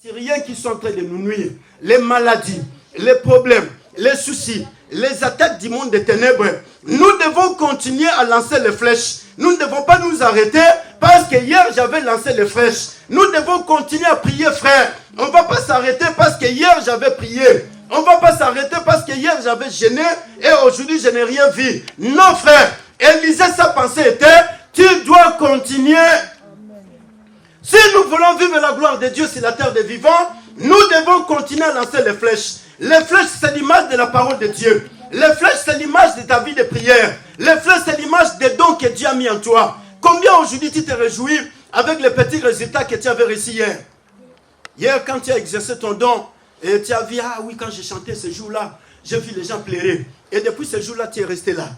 Syriens qui sont en train de nous nuire, les maladies, les problèmes, les soucis, les attaques du monde des ténèbres, nous devons continuer à lancer les flèches. Nous ne devons pas nous arrêter parce que hier j'avais lancé les flèches. Nous devons continuer à prier, frère. On ne va pas s'arrêter parce que hier j'avais prié. On ne va pas s'arrêter parce que hier j'avais gêné et aujourd'hui je n'ai rien vu. Non, frère. Élisée, sa pensée était, tu dois continuer. Si nous voulons vivre la gloire de Dieu sur la terre des vivants, nous devons continuer à lancer les flèches. Les flèches, c'est l'image de la parole de Dieu. Les flèches, c'est l'image de ta vie de prière. Les flèches, c'est l'image des dons que Dieu a mis en toi. Combien aujourd'hui tu te réjouis avec les petits résultats que tu avais réussi hier? Hier, quand tu as exercé ton don, et tu as vu, ah oui, quand j'ai chanté ce jour-là, j'ai vu les gens pleurer. Et depuis ce jour-là, tu es resté là.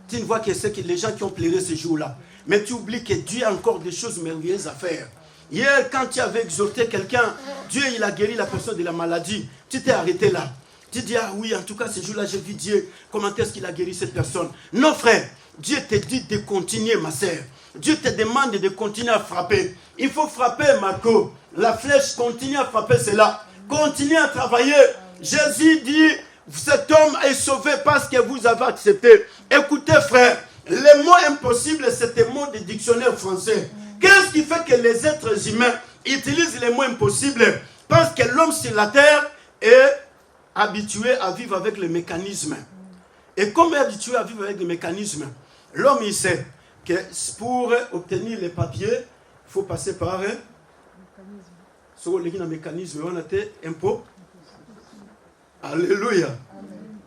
Tu ne vois que c'est les gens qui ont pleuré ce jour-là. Mais tu oublies que Dieu a encore des choses merveilleuses à faire. Hier, quand tu avais exhorté quelqu'un, Dieu, il a guéri la personne de la maladie. Tu t'es arrêté là. Tu dis, ah oui, en tout cas, ce jour-là, j'ai vu Dieu. Comment est-ce qu'il a guéri cette personne? Non, frère. Dieu te dit de continuer, ma sœur. Dieu te demande de continuer à frapper. Il faut frapper, Marco. La flèche, continue à frapper cela. Continue à travailler. Jésus dit, cet homme est sauvé parce que vous avez accepté. Écoutez, frère, les mots impossibles, c'est des mots de dictionnaire français. Qu'est-ce qui fait que les êtres humains utilisent les mots impossibles? Parce que l'homme sur la terre est habitué à vivre avec les mécanismes. Et comme il est habitué à vivre avec les mécanismes, l'homme, il sait que pour obtenir les papiers, il faut passer par un mécanisme. On a été impôt. Alléluia.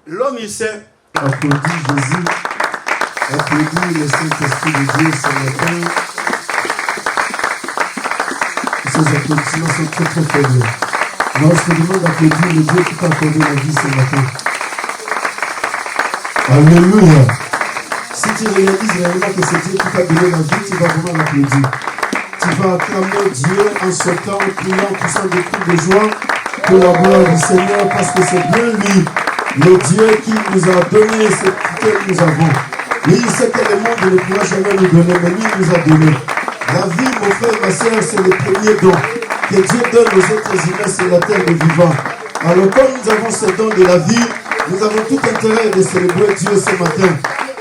L'homme, il sait. Applaudis Jésus. Applaudis le Saint-Esprit de Dieu ce matin. Ces applaudissements sont très très faibles. Alors je te demande d'applaudir le Dieu qui t'a accordé la vie ce matin. Alléluia. Si tu réalises réellement que c'est Dieu qui t'a donné la vie, tu vas vraiment l'applaudir. Tu vas acclamer Dieu en sautant, en priant, en poussant des cris de joie pour la gloire du Seigneur, parce que c'est bien lui, le Dieu qui nous a donné ce que nous avons. Oui, c'est que le monde ne pourra jamais nous donner, mais lui nous a donné. La vie, mon frère, ma soeur, c'est le premier don que Dieu donne aux êtres humains sur la terre des vivants. Alors, comme nous avons ce don de la vie, nous avons tout intérêt de célébrer Dieu ce matin.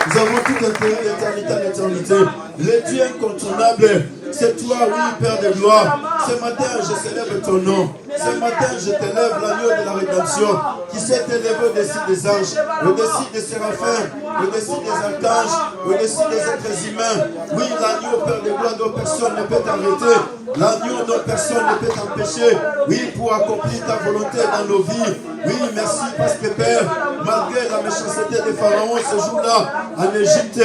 Nous avons tout intérêt d'éternité à l'éternité. Le Dieu incontournable, c'est toi, oui, Père de gloire. Ce matin, je célèbre ton nom. Ce matin, je t'élève l'agneau de la rédemption qui s'est élevé au-dessus des anges, au-dessus des séraphins, au-dessus des archanges, au-dessus des êtres humains. Oui, l'agneau, Père de gloire, dont personne ne peut t'arrêter. L'agneau dont personne ne peut t'empêcher. Oui, pour accomplir ta volonté dans nos vies. Oui, merci parce que Père, malgré la méchanceté des pharaons ce jour-là en Égypte,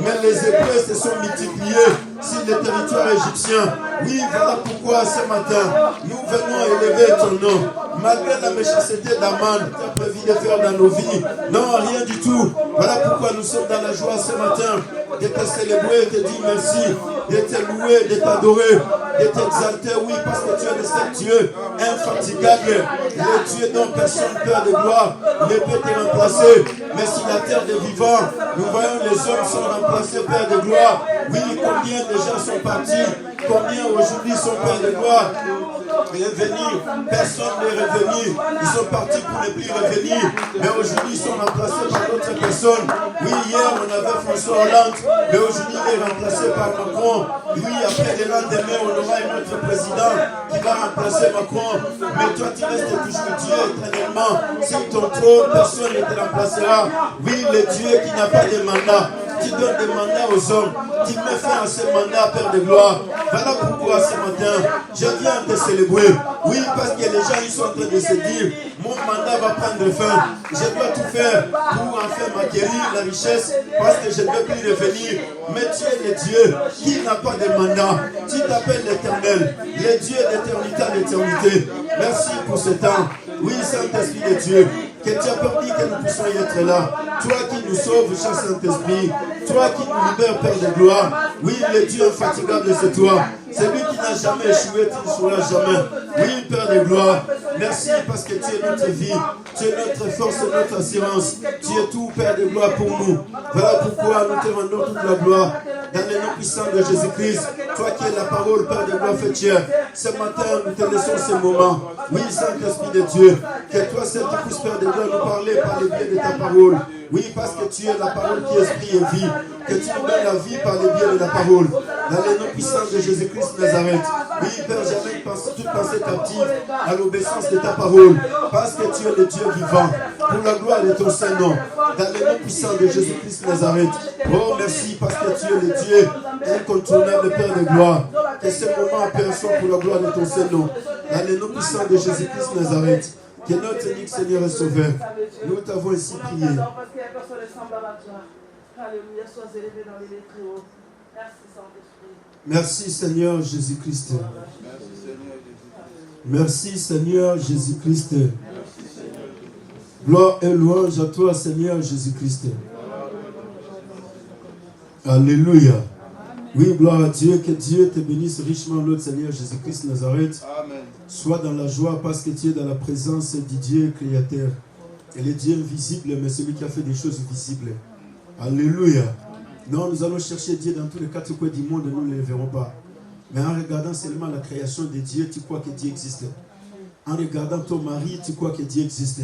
mais les Hébreux se sont multipliés sur le territoire égyptien. Oui, voilà pourquoi ce matin, nous venons élever ton nom. Malgré la méchanceté d'Aman, tu as prévu de faire dans nos vies. Non, rien du tout. Voilà pourquoi nous sommes dans la joie ce matin de te célébrer, de te dire merci, de te louer, de t'adorer, de t'exalter. Oui, parce que tu es le seul Dieu infatigable, le Dieu dont personne, Père de gloire, ne peut te remplacer. Mais sur la terre des vivants, nous voyons les hommes sont remplacés, Père de gloire. Oui, combien de gens sont partis, combien aujourd'hui sont, Père de gloire, revenir, personne n'est revenu. Ils sont partis pour ne plus revenir. Mais aujourd'hui, ils sont remplacés par d'autres personnes. Oui, hier, on avait François Hollande, mais aujourd'hui, il est remplacé par Macron. Oui, après le lendemain, on aura un autre président qui va remplacer Macron. Mais toi, tu restes toujours Dieu éternellement. Sur ton trône, personne ne te remplacera. Oui, le Dieu qui n'a pas de mandat. Tu donnes des mandats aux hommes. Tu mets fin à ce mandat, Père de gloire. Voilà pourquoi ce matin, je viens te célébrer. Oui, parce que les gens ils sont en train de se dire, mon mandat va prendre fin. Je dois tout faire pour enfin m'acquérir la richesse parce que je ne veux plus revenir. Mais tu es le Dieu qui n'a pas de mandat. Tu t'appelles l'Éternel, le Dieu d'éternité à l'éternité. Merci pour ce temps. Oui, Saint-Esprit de Dieu, que tu as permis que nous puissions y être là. Toi qui nous sauves, cher Saint-Esprit. Toi qui nous libères, Père de gloire. Oui, le Dieu infatigable, c'est toi. C'est lui qui n'a jamais échoué, tu n'échoueras jamais. Oui, Père de gloire. Merci parce que tu es notre vie. Tu es notre force et notre assurance. Tu es tout, Père de gloire, pour nous. Voilà pourquoi nous te rendons toute la gloire. dans le nom puissant de Jésus-Christ. Toi qui es la parole, Père de gloire, fais Dieu. Ce matin, nous te laissons ce moment. Oui, Saint-Esprit de Dieu, que toi seul qui puisses, Père de gloire, nous parler par le biais de ta parole. Oui, parce que tu es la parole qui est esprit et vie. Que tu nous donnes la vie par le biais de la parole. Dans le nom puissant de Jésus-Christ Nazareth. Oui, Père, j'amène toute pensée captive à l'obéissance de ta parole. Parce que tu es le Dieu vivant. Pour la gloire de ton Saint-Nom. Dans le nom puissant de Jésus-Christ Nazareth. Oh, merci parce que tu es le Dieu incontournable, Père de gloire. Que ce moment apparaisse pour la gloire de ton Saint-Nom. Dans le nom puissant de Jésus-Christ Nazareth. Que notre unique Seigneur est sauveur. Nous t'avons ainsi prié. Merci Seigneur Jésus-Christ. Merci Seigneur Jésus-Christ. Gloire et louange à toi Seigneur Jésus-Christ. Alléluia. Oui, gloire à Dieu. Que Dieu te bénisse richement, notre Seigneur Jésus-Christ Nazareth. Amen. Sois dans la joie parce que tu es dans la présence du Dieu créateur. Et le Dieu invisible, mais celui qui a fait des choses visibles. Alléluia. Non, nous allons chercher Dieu dans tous les quatre coins du monde et nous ne le verrons pas. Mais en regardant seulement la création de Dieu, tu crois que Dieu existe. En regardant ton mari, tu crois que Dieu existe.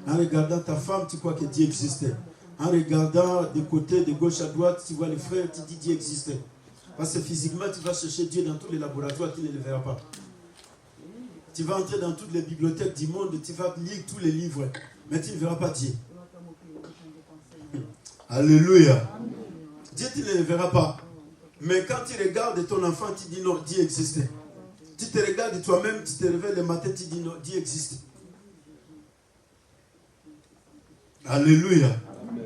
En regardant ta femme, tu crois que Dieu existe. En regardant de côté, de gauche à droite, tu vois les frères, tu dis Dieu existe. Parce que physiquement, tu vas chercher Dieu dans tous les laboratoires, tu ne le verras pas. Tu vas entrer dans toutes les bibliothèques du monde, tu vas lire tous les livres, mais tu ne verras pas Dieu. Alléluia. Dieu, tu ne le verras pas. Mais quand tu regardes ton enfant, tu dis non, Dieu existe. Tu te regardes toi-même, tu te réveilles le matin, tu dis non, Dieu existe. Alléluia.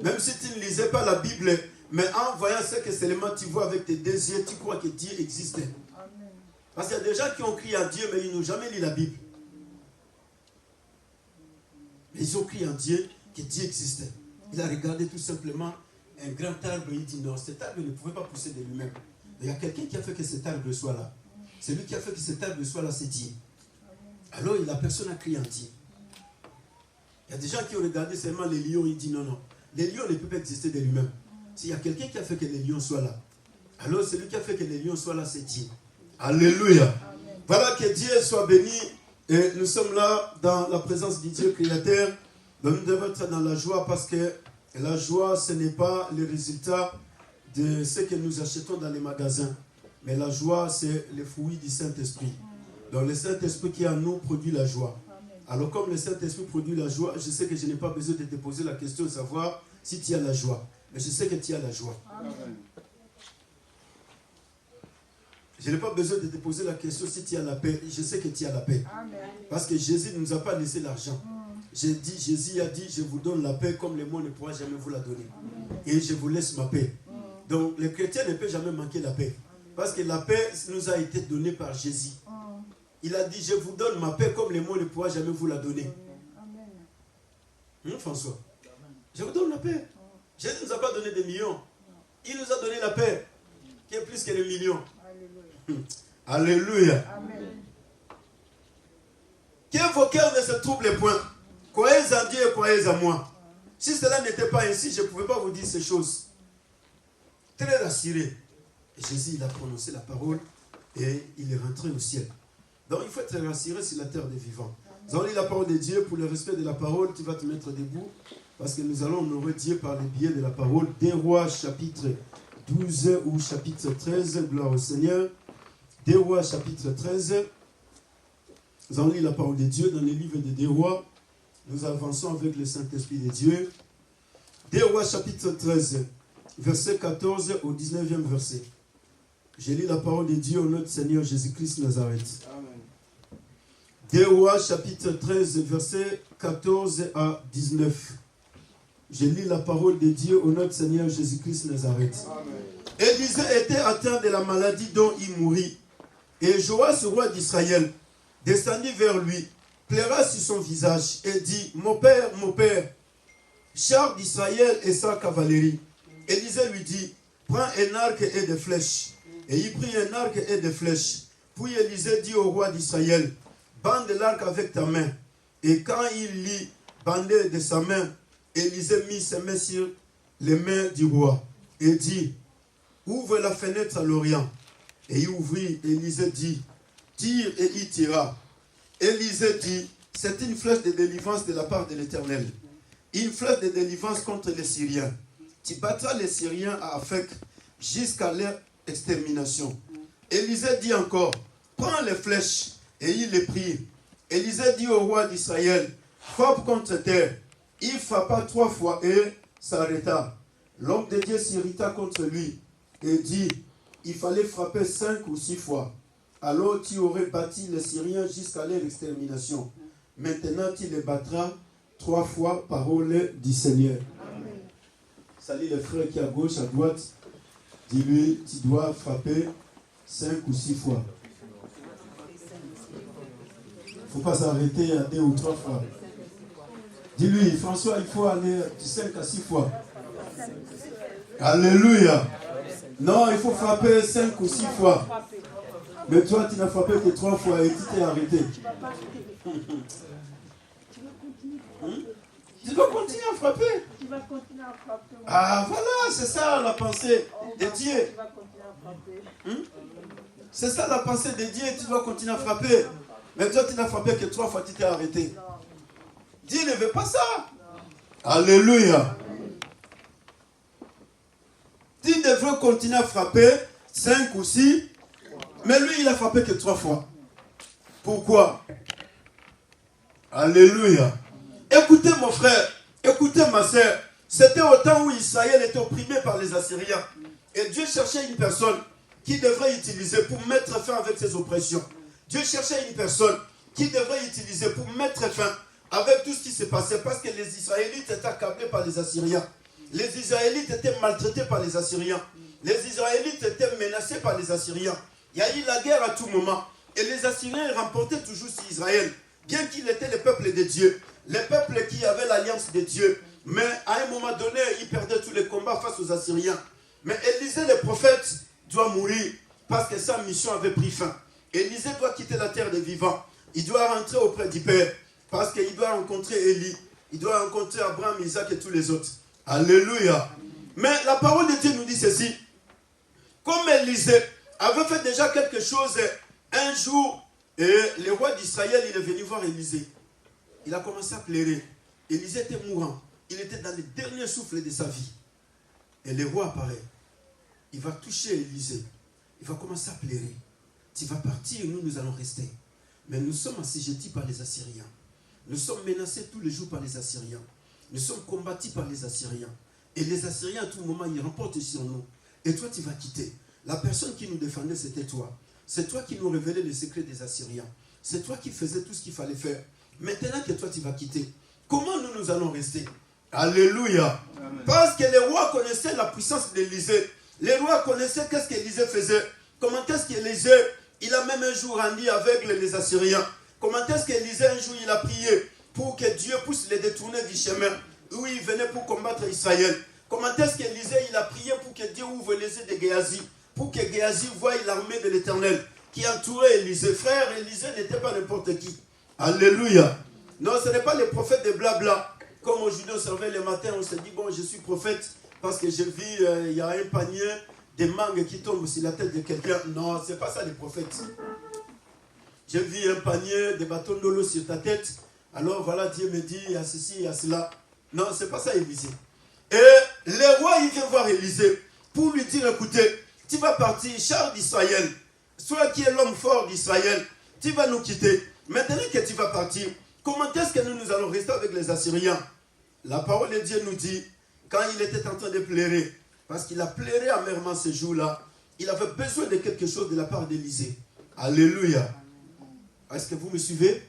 Même si tu ne lisais pas la Bible, mais en voyant ce que seulement tu vois avec tes deux yeux, tu crois que Dieu existe. Parce qu'il y a des gens qui ont crié à Dieu, mais ils n'ont jamais lu la Bible. Mais ils ont crié à Dieu que Dieu existait. Il a regardé tout simplement un grand arbre et il dit non, cet arbre ne pouvait pas pousser de lui-même. Il y a quelqu'un qui a fait que cet arbre soit là. Celui qui a fait que cet arbre soit là, c'est Dieu. Alors la personne a crié à Dieu. Il y a des gens qui ont regardé seulement les lions, ils disent non, non. Les lions ne peuvent pas exister de lui-même. S'il y a quelqu'un qui a fait que les lions soient là, alors celui qui a fait que les lions soient là, c'est Dieu. Alléluia. Amen. Voilà, que Dieu soit béni. Et nous sommes là dans la présence du Dieu créateur. Donc nous devons être dans la joie parce que la joie, ce n'est pas le résultat de ce que nous achetons dans les magasins. Mais la joie, c'est le fruit du Saint-Esprit. Donc le Saint-Esprit qui en nous produit la joie. Alors comme le Saint-Esprit produit la joie, je sais que je n'ai pas besoin de te poser la question de savoir si tu as la joie. Mais je sais que tu as la joie. Amen. Je n'ai pas besoin de te poser la question si tu as la paix. Je sais que tu as la paix. Amen. Parce que Jésus ne nous a pas laissé l'argent. Jésus a dit, je vous donne la paix comme le monde ne pourra jamais vous la donner. Amen. Et je vous laisse ma paix. Donc le chrétien ne peut jamais manquer la paix. Parce que la paix nous a été donnée par Jésus. Il a dit, je vous donne ma paix comme le monde ne pourra jamais vous la donner. François, je vous donne la paix. Jésus ne nous a pas donné des millions. Il nous a donné la paix, qui est plus que des millions. Alléluia. Amen. Que vos cœurs ne se troublent point. Croyez en Dieu et croyez en moi. Si cela n'était pas ainsi, je ne pouvais pas vous dire ces choses. Très rassuré. Et Jésus, il a prononcé la parole et il est rentré au ciel. Donc il faut être rassuré sur la terre des vivants. Nous allons lire la parole de Dieu. Pour le respect de la parole, tu vas te mettre debout. Parce que nous allons honorer Dieu par le biais de la parole. Des Rois chapitre 12 ou chapitre 13. Gloire au Seigneur. Des Rois chapitre 13. Nous allons lire la parole de Dieu dans le livre de Des Rois. Nous avançons avec le Saint-Esprit de Dieu. Des Rois chapitre 13. Verset 14 au 19e verset. Je lis la parole de Dieu au nom du Seigneur Jésus-Christ Nazareth. Amen. Des Rois chapitre 13 verset 14 à 19. Je lis la parole de Dieu au nom du Seigneur Jésus-Christ Nazareth. Amen. Élisée était atteint de la maladie dont il mourit. Et Joas, roi d'Israël, descendit vers lui, pleura sur son visage et dit, mon père, char d'Israël et sa cavalerie. Élisée lui dit, prends un arc et des flèches. Et il prit un arc et des flèches. Puis Élisée dit au roi d'Israël, bande l'arc avec ta main. Et quand il l'eut bandé de sa main, Élisée mit ses mains sur les mains du roi et dit, ouvre la fenêtre à l'Orient. Et il ouvrit, Élisée dit, tire et il tira. Élisée dit, c'est une flèche de délivrance de la part de l'Éternel. Une flèche de délivrance contre les Syriens. Tu battras les Syriens à Aphek jusqu'à leur extermination. Élisée dit encore, prends les flèches, et il les prit. Élisée dit au roi d'Israël, frappe contre terre. Il frappa 3 fois et s'arrêta. L'homme de Dieu s'irrita contre lui et dit, il fallait frapper 5 ou 6 fois. Alors tu aurais bâti les Syriens jusqu'à leur extermination. Maintenant tu les battras 3 fois, parole du Seigneur. Amen. Salut les frères qui à gauche, à droite. Dis-lui, tu dois frapper 5 ou 6 fois. Il ne faut pas s'arrêter à 2 ou 3 fois. Dis-lui, François, il faut aller de 5 à 6 fois. Alléluia. Non, il faut frapper 5 ou 6 fois. Mais toi, tu n'as frappé que 3 fois et tu t'es arrêté. Tu dois continuer à frapper. Ah, voilà, c'est ça la pensée de Dieu. C'est ça la pensée de Dieu, tu dois continuer à frapper. Mais toi, tu n'as frappé que 3 fois, tu t'es arrêté. Dieu ne veut pas ça. Alléluia. Tu devrais continuer à frapper 5 ou 6, mais lui, il a frappé que 3 fois. Pourquoi? Alléluia. Écoutez mon frère, écoutez ma soeur, c'était au temps où Israël était opprimé par les Assyriens. Et Dieu cherchait une personne qui devrait utiliser pour mettre fin avec ses oppressions. Dieu cherchait une personne qui devrait utiliser pour mettre fin avec tout ce qui s'est passé, parce que les Israélites étaient accablés par les Assyriens. Les Israélites étaient maltraités par les Assyriens. Les Israélites étaient menacés par les Assyriens. Il y a eu la guerre à tout moment. Et les Assyriens remportaient toujours sur Israël, bien qu'il était le peuple de Dieu, le peuple qui avait l'alliance de Dieu. Mais à un moment donné, ils perdaient tous les combats face aux Assyriens. Mais Élisée, le prophète, doit mourir parce que sa mission avait pris fin. Élisée doit quitter la terre des vivants. Il doit rentrer auprès du Père parce qu'il doit rencontrer Élie. Il doit rencontrer Abraham, Isaac et tous les autres. Alléluia. Mais la parole de Dieu nous dit ceci. Comme Élisée avait fait déjà quelque chose un jour, et le roi d'Israël, il est venu voir Élisée. Il a commencé à pleurer. Élisée était mourant. Il était dans le dernier souffle de sa vie. Et le roi apparaît. Il va toucher Élisée. Il va commencer à pleurer. Tu vas partir, nous allons rester. Mais nous sommes assujettis par les Assyriens. Nous sommes menacés tous les jours par les Assyriens. Nous sommes combattus par les Assyriens. Et les Assyriens, à tout moment, ils remportent sur nous. Et toi, tu vas quitter. La personne qui nous défendait, c'était toi. C'est toi qui nous révélais les secrets des Assyriens. C'est toi qui faisais tout ce qu'il fallait faire. Maintenant que toi, tu vas quitter, comment nous allons rester? Alléluia. Amen. Parce que les rois connaissaient la puissance d'Élisée. Les rois connaissaient qu'est-ce qu'Élisée faisait. Comment est-ce qu'Élisée, il a même un jour rendu aveugle les Assyriens. Comment est-ce qu'Élisée, un jour, il a prié pour que Dieu puisse les détourner du chemin où il venait pour combattre Israël. Comment est-ce qu'Élisée, il a prié pour que Dieu ouvre les yeux de Géasi, pour que Géasi voie l'armée de l'Éternel qui entourait Élisée. Frère, Élisée n'était pas n'importe qui. Alléluia. Non, ce n'est pas les prophètes de blabla. Comme aujourd'hui on se réveille le matin, on se dit, bon, je suis prophète parce que j'ai vu, il y a un panier de mangues qui tombe sur la tête de quelqu'un. Non, ce n'est pas ça les prophètes. J'ai vu un panier de bâtons de l'eau sur ta tête. Alors voilà, Dieu me dit, il y a ceci, il y a cela. Non, ce n'est pas ça Élisée. Et le roi, il vient voir Élisée pour lui dire, écoutez, tu vas partir, char d'Israël, toi qui es l'homme fort d'Israël, tu vas nous quitter. Maintenant que tu vas partir, comment est-ce que nous allons rester avec les Assyriens? La parole de Dieu nous dit, quand il était en train de pleurer, parce qu'il a pleuré amèrement ce jour-là, il avait besoin de quelque chose de la part d'Élisée. Alléluia. Est-ce que vous me suivez?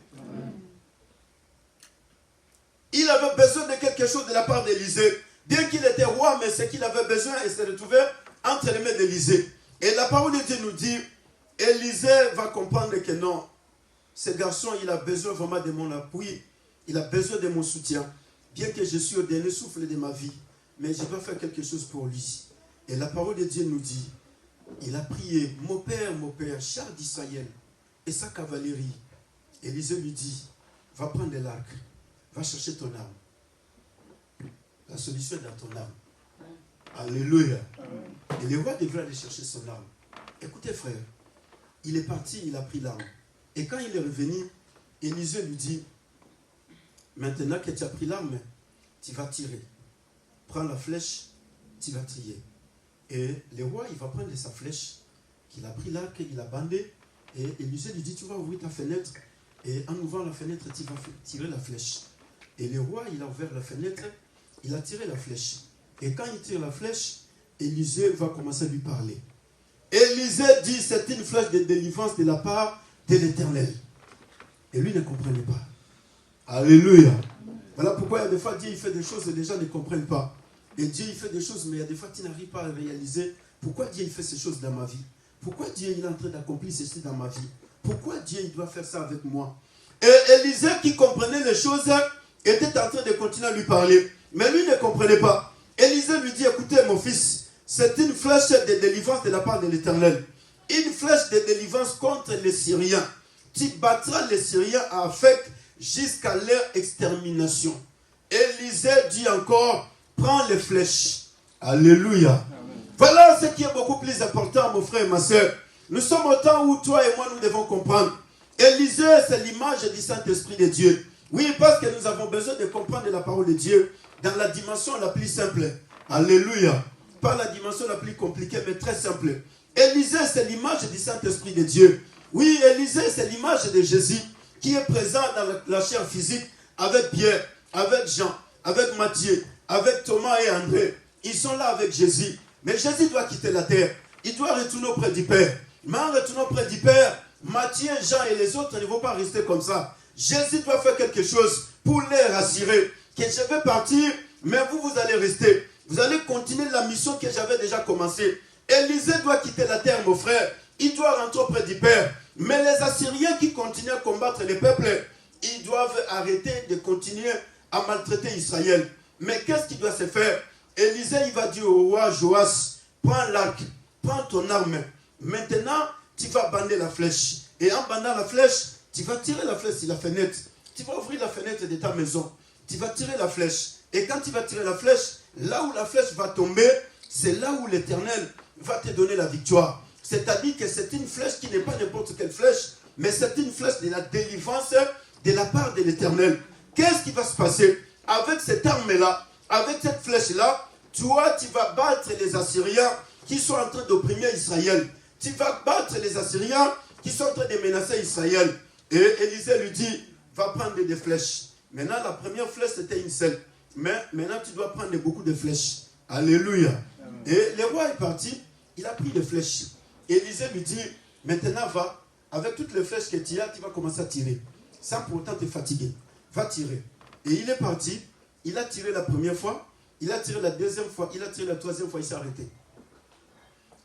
Il avait besoin de quelque chose de la part d'Élisée. Bien qu'il était roi, mais ce qu'il avait besoin, il se retrouvait entre les mains d'Élisée. Et la parole de Dieu nous dit, Élisée va comprendre que non, ce garçon, il a besoin vraiment de mon appui. Il a besoin de mon soutien. Bien que je suis au dernier souffle de ma vie, mais je dois faire quelque chose pour lui. Et la parole de Dieu nous dit, il a prié, mon père, char d'Israël et sa cavalerie. Élisée lui dit, va prendre l'arc, va chercher ton arme. La solution est dans ton arme. Alléluia. Et le roi devait aller chercher son arme. Écoutez frère, il est parti, il a pris l'arme. Et quand il est revenu, Élisée lui dit, maintenant que tu as pris l'arme, tu vas tirer. Prends la flèche, tu vas tirer. Et le roi, il va prendre sa flèche, qu'il a pris l'arc, il a bandé. Et Élisée lui dit, tu vas ouvrir ta fenêtre. Et en ouvrant la fenêtre, tu vas tirer la flèche. Et le roi, il a ouvert la fenêtre, il a tiré la flèche. Et quand il tire la flèche, Élisée va commencer à lui parler. Élisée dit, c'est une flèche de délivrance de la part de l'Éternel. Et lui ne comprenait pas. Alléluia. Voilà pourquoi il y a des fois Dieu il fait des choses et les gens ne comprennent pas. Et Dieu il fait des choses, mais il y a des fois tu n'arrives pas à réaliser pourquoi Dieu il fait ces choses dans ma vie. Pourquoi Dieu il est en train d'accomplir ceci dans ma vie. Pourquoi Dieu il doit faire ça avec moi. Et Élisée qui comprenait les choses était en train de continuer à lui parler. Mais lui ne comprenait pas. Élisée lui dit, écoutez mon fils, c'est une flèche de délivrance de la part de l'Éternel. Une flèche de délivrance contre les Syriens. Tu battras les Syriens avec jusqu'à leur extermination. Élisée dit encore, prends les flèches. Alléluia. Amen. Voilà ce qui est beaucoup plus important, mon frère et ma soeur. Nous sommes au temps où toi et moi, nous devons comprendre. Élisée, c'est l'image du Saint-Esprit de Dieu. Oui, parce que nous avons besoin de comprendre la parole de Dieu dans la dimension la plus simple. Alléluia. Pas la dimension la plus compliquée, mais très simple. Élisée, c'est l'image du Saint-Esprit de Dieu. Oui, Élisée, c'est l'image de Jésus qui est présent dans la chair physique avec Pierre, avec Jean, avec Matthieu, avec Thomas et André. Ils sont là avec Jésus. Mais Jésus doit quitter la terre. Il doit retourner auprès du Père. Mais en retournant auprès du Père, Matthieu, Jean et les autres ne vont pas rester comme ça. Jésus doit faire quelque chose pour les rassurer. Que je vais partir, mais vous allez rester. Vous allez continuer la mission que j'avais déjà commencée. Élisée doit quitter la terre, mon frère. Il doit rentrer auprès du Père. Mais les Assyriens qui continuent à combattre les peuples, ils doivent arrêter de continuer à maltraiter Israël. Mais qu'est-ce qui doit se faire? Élisée, il va dire au roi Joas, prends l'arc, prends ton arme. Maintenant, tu vas bander la flèche. Et en bandant la flèche, tu vas tirer la flèche sur la fenêtre. Tu vas ouvrir la fenêtre de ta maison. Tu vas tirer la flèche. Et quand tu vas tirer la flèche, là où la flèche va tomber, c'est là où l'Éternel va te donner la victoire. C'est-à-dire que c'est une flèche qui n'est pas n'importe quelle flèche, mais c'est une flèche de la délivrance de la part de l'Éternel. Qu'est-ce qui va se passer? Avec cette arme-là, avec cette flèche-là, toi, tu vas battre les Assyriens qui sont en train d'opprimer Israël. Tu vas battre les Assyriens qui sont en train de menacer Israël. Et Élisée lui dit, va prendre des flèches. Maintenant, la première flèche, c'était une seule. Mais maintenant, tu dois prendre beaucoup de flèches. Alléluia. Amen. Et le roi est parti, il a pris des flèches. Élisée lui dit, maintenant va, avec toutes les flèches que tu as, tu vas commencer à tirer. Sans pour autant te fatiguer. Va tirer. Et il est parti, il a tiré la première fois, il a tiré la deuxième fois, il a tiré la troisième fois, il s'est arrêté.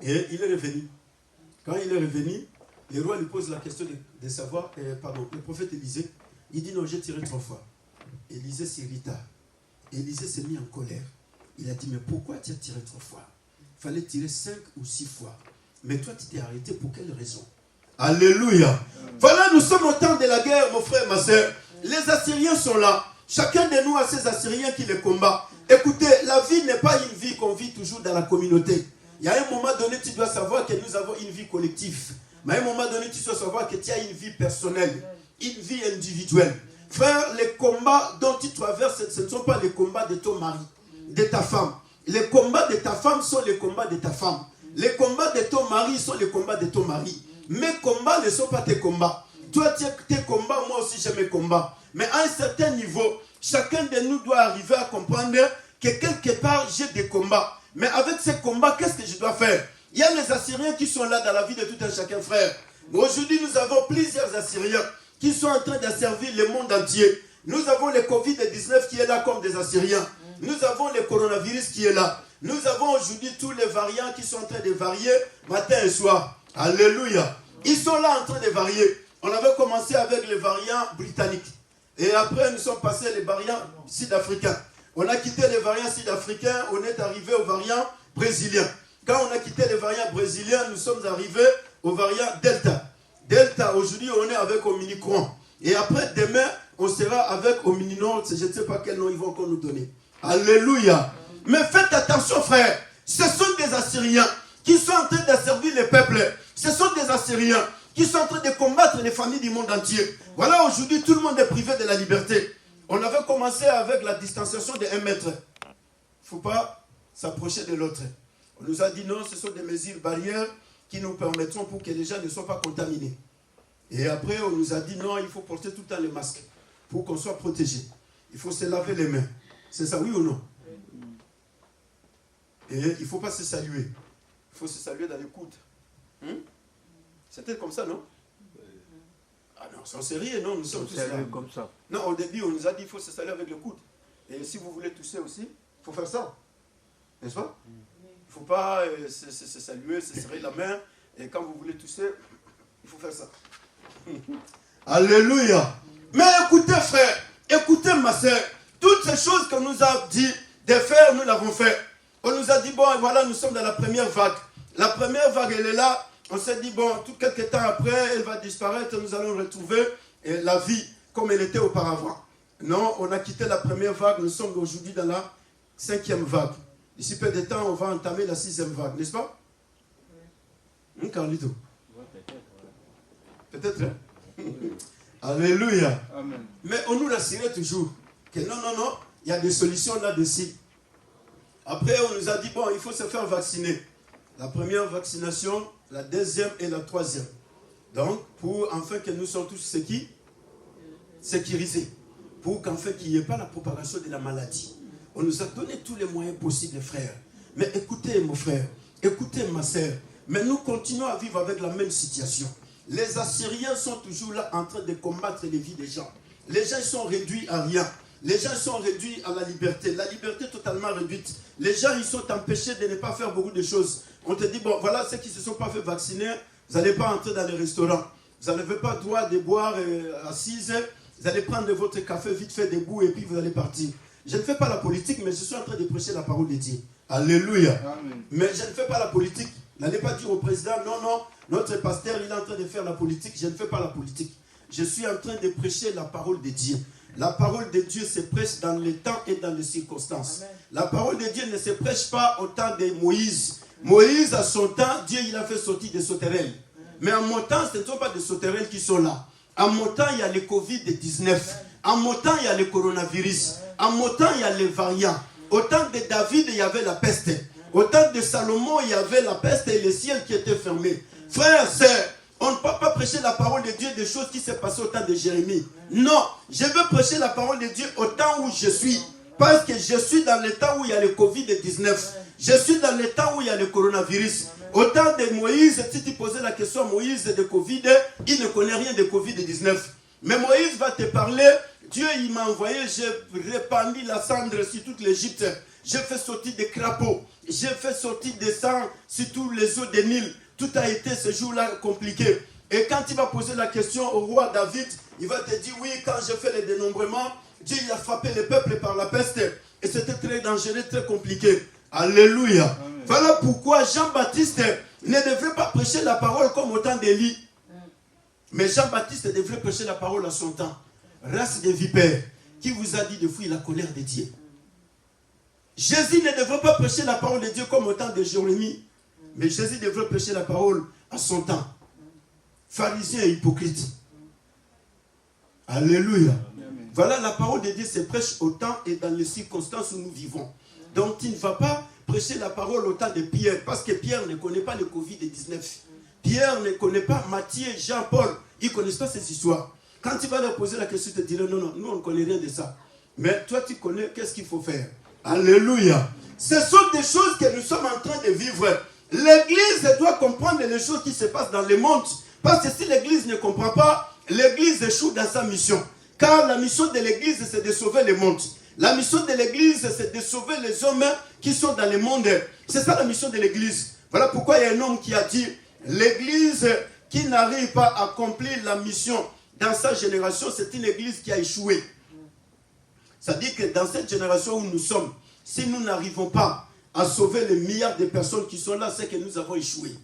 Et il est revenu. Quand il est revenu, le roi lui pose la question de savoir, le prophète Élisée, il dit non, j'ai tiré 3 fois. Élisée s'irrita. Élisée s'est mis en colère. Il a dit, mais pourquoi tu as tiré 3 fois? Il fallait tirer 5 ou 6 fois. Mais toi, tu t'es arrêté pour quelle raison? Alléluia. Voilà, nous sommes au temps de la guerre, mon frère, ma soeur. Les Assyriens sont là. Chacun de nous a ces Assyriens qui les combattent. Écoutez, la vie n'est pas une vie qu'on vit toujours dans la communauté. Il y a un moment donné, tu dois savoir que nous avons une vie collective. Mais à un moment donné, tu dois savoir que tu as une vie personnelle, une vie individuelle. Frère, les combats dont tu traverses, ce ne sont pas les combats de ton mari, de ta femme. Les combats de ta femme sont les combats de ta femme. Les combats de ton mari sont les combats de ton mari. Mes combats ne sont pas tes combats. Toi, tu as tes combats, moi aussi j'ai mes combats. Mais à un certain niveau, chacun de nous doit arriver à comprendre que quelque part, j'ai des combats. Mais avec ces combats, qu'est-ce que je dois faire? Il y a les Assyriens qui sont là dans la vie de tout un chacun, frère. Aujourd'hui, nous avons plusieurs Assyriens qui sont en train d'asservir le monde entier. Nous avons le Covid-19 qui est là comme des Assyriens. Nous avons le coronavirus qui est là. Nous avons aujourd'hui tous les variants qui sont en train de varier matin et soir. Alléluia. Ils sont là en train de varier. On avait commencé avec les variants britanniques. Et après, nous sommes passés les variants sud-africains. On a quitté les variants sud-africains, on est arrivé aux variants brésiliens. Quand on a quitté les variants brésiliens, nous sommes arrivés aux variants Delta. Delta, aujourd'hui, on est avec Omicron. Et après, demain, on sera avec Omicron. Je ne sais pas quel nom ils vont encore nous donner. Alléluia. Mais faites attention, frère. Ce sont des Assyriens. qui sont en train d'asservir les peuples. Ce sont des Assyriens qui sont en train de combattre les familles du monde entier. Voilà, aujourd'hui, tout le monde est privé de la liberté. On avait commencé avec la distanciation de 1 mètre. Il ne faut pas s'approcher de l'autre. On nous a dit non, ce sont des mesures barrières qui nous permettront pour que les gens ne soient pas contaminés. Et après, on nous a dit non, il faut porter tout le temps les masques pour qu'on soit protégé. Il faut se laver les mains. C'est ça, oui ou non? Et il ne faut pas se saluer. Il faut se saluer dans les coudes. C'était comme ça, non? Ah non, c'est sérieux, non? Nous sommes tous là. Comme ça. Non, au début, on nous a dit qu'il faut se saluer avec le coude. Et si vous voulez tousser aussi, il faut faire ça. N'est-ce pas? Il ne faut pas se saluer, se serrer la main. Et quand vous voulez tousser, il faut faire ça. Alléluia. Mais écoutez, frère, écoutez, ma soeur, toutes ces choses qu'on nous a dit de faire, nous l'avons fait. On nous a dit, bon, voilà, nous sommes dans la première vague. La première vague, elle est là. On s'est dit, bon, tout quelques temps après, elle va disparaître. Nous allons retrouver la vie comme elle était auparavant. Non, on a quitté la première vague. Nous sommes aujourd'hui dans la 5e vague. D'ici peu de temps, on va entamer la 6e vague, n'est-ce pas? Oui. Carlito? Peut-être, hein? Alléluia. Amen. Mais on nous l'assurait toujours que non, non, non, il y a des solutions là-dessus. Après, on nous a dit, bon, il faut se faire vacciner. La première vaccination, la deuxième et la troisième. Donc, pour enfin que nous soyons tous sécurisés. Pour qu'enfin qu'il n'y ait pas la propagation de la maladie. On nous a donné tous les moyens possibles, frères. Mais écoutez, mon frère, écoutez, ma soeur, mais nous continuons à vivre avec la même situation. Les Assyriens sont toujours là en train de combattre les vies des gens. Les gens sont réduits à rien. Les gens sont réduits à la liberté totalement réduite. Les gens, ils sont empêchés de ne pas faire beaucoup de choses. On te dit, bon, voilà ceux qui ne se sont pas fait vacciner, vous n'allez pas entrer dans les restaurants. Vous n'avez pas le droit de boire assise. Vous allez prendre votre café vite fait debout et puis vous allez partir. Je ne fais pas la politique, mais je suis en train de prêcher la parole de Dieu. Alléluia. Amen. Mais je ne fais pas la politique. N'allez pas dire au président, non, non, notre pasteur, il est en train de faire la politique. Je ne fais pas la politique. Je suis en train de prêcher la parole de Dieu. La parole de Dieu se prêche dans le temps et dans les circonstances. Amen. La parole de Dieu ne se prêche pas au temps de Moïse. Moïse, à son temps, Dieu il a fait sortir des sauterelles. Mais en mon temps, ce ne sont pas des sauterelles qui sont là. En mon temps, il y a le Covid-19. En mon temps, il y a le coronavirus. En mon temps, il y a les variants. Au temps de David, il y avait la peste. Au temps de Salomon, il y avait la peste et le ciel qui était fermé. Frères, sœurs, on ne peut pas prêcher la parole de Dieu des choses qui s'est passées au temps de Jérémie. Non, je veux prêcher la parole de Dieu au temps où je suis. Parce que je suis dans le temps où il y a le Covid-19. Je suis dans le temps où il y a le coronavirus. Au temps de Moïse, si tu posais la question à Moïse de Covid, il ne connaît rien de Covid-19. Mais Moïse va te parler. Dieu, il m'a envoyé, j'ai répandu la cendre sur toute l'Égypte. J'ai fait sortir des crapauds. J'ai fait sortir des sangs sur tous les eaux des Nil. Tout a été ce jour-là compliqué. Et quand il va poser la question au roi David, il va te dire, oui, quand j'ai fait le dénombrement, Dieu il a frappé le peuple par la peste. Et c'était très dangereux, très compliqué. Alléluia. Amen. Voilà pourquoi Jean-Baptiste ne devrait pas prêcher la parole comme au temps d'Élie. Mais Jean-Baptiste devrait prêcher la parole à son temps. Race de vipères, qui vous a dit de fuir la colère de Dieu? Jésus ne devrait pas prêcher la parole de Dieu comme au temps de Jérémie. Mais Jésus devrait prêcher la parole à son temps. Pharisiens et hypocrites. Alléluia. Amen. Voilà, la parole de Dieu se prêche au temps et dans les circonstances où nous vivons. Donc tu ne vas pas prêcher la parole au temps de Pierre, parce que Pierre ne connaît pas le Covid-19. Pierre ne connaît pas Matthieu, Jean, Paul. Ils ne connaissent pas ces histoires. Quand tu vas leur poser la question, ils te diront non, non, nous on ne connaît rien de ça. Mais toi tu connais, qu'est-ce qu'il faut faire? Alléluia. Ce sont des choses que nous sommes en train de vivre. L'église doit comprendre les choses qui se passent dans le monde. Parce que si l'église ne comprend pas, l'église échoue dans sa mission. Car la mission de l'église, c'est de sauver le monde. La mission de l'église, c'est de sauver les hommes qui sont dans le monde. C'est ça la mission de l'église. Voilà pourquoi il y a un homme qui a dit, l'église qui n'arrive pas à accomplir la mission dans sa génération, c'est une église qui a échoué. Ça dit que dans cette génération où nous sommes, si nous n'arrivons pas à sauver les milliards de personnes qui sont là, c'est que nous avons échoué.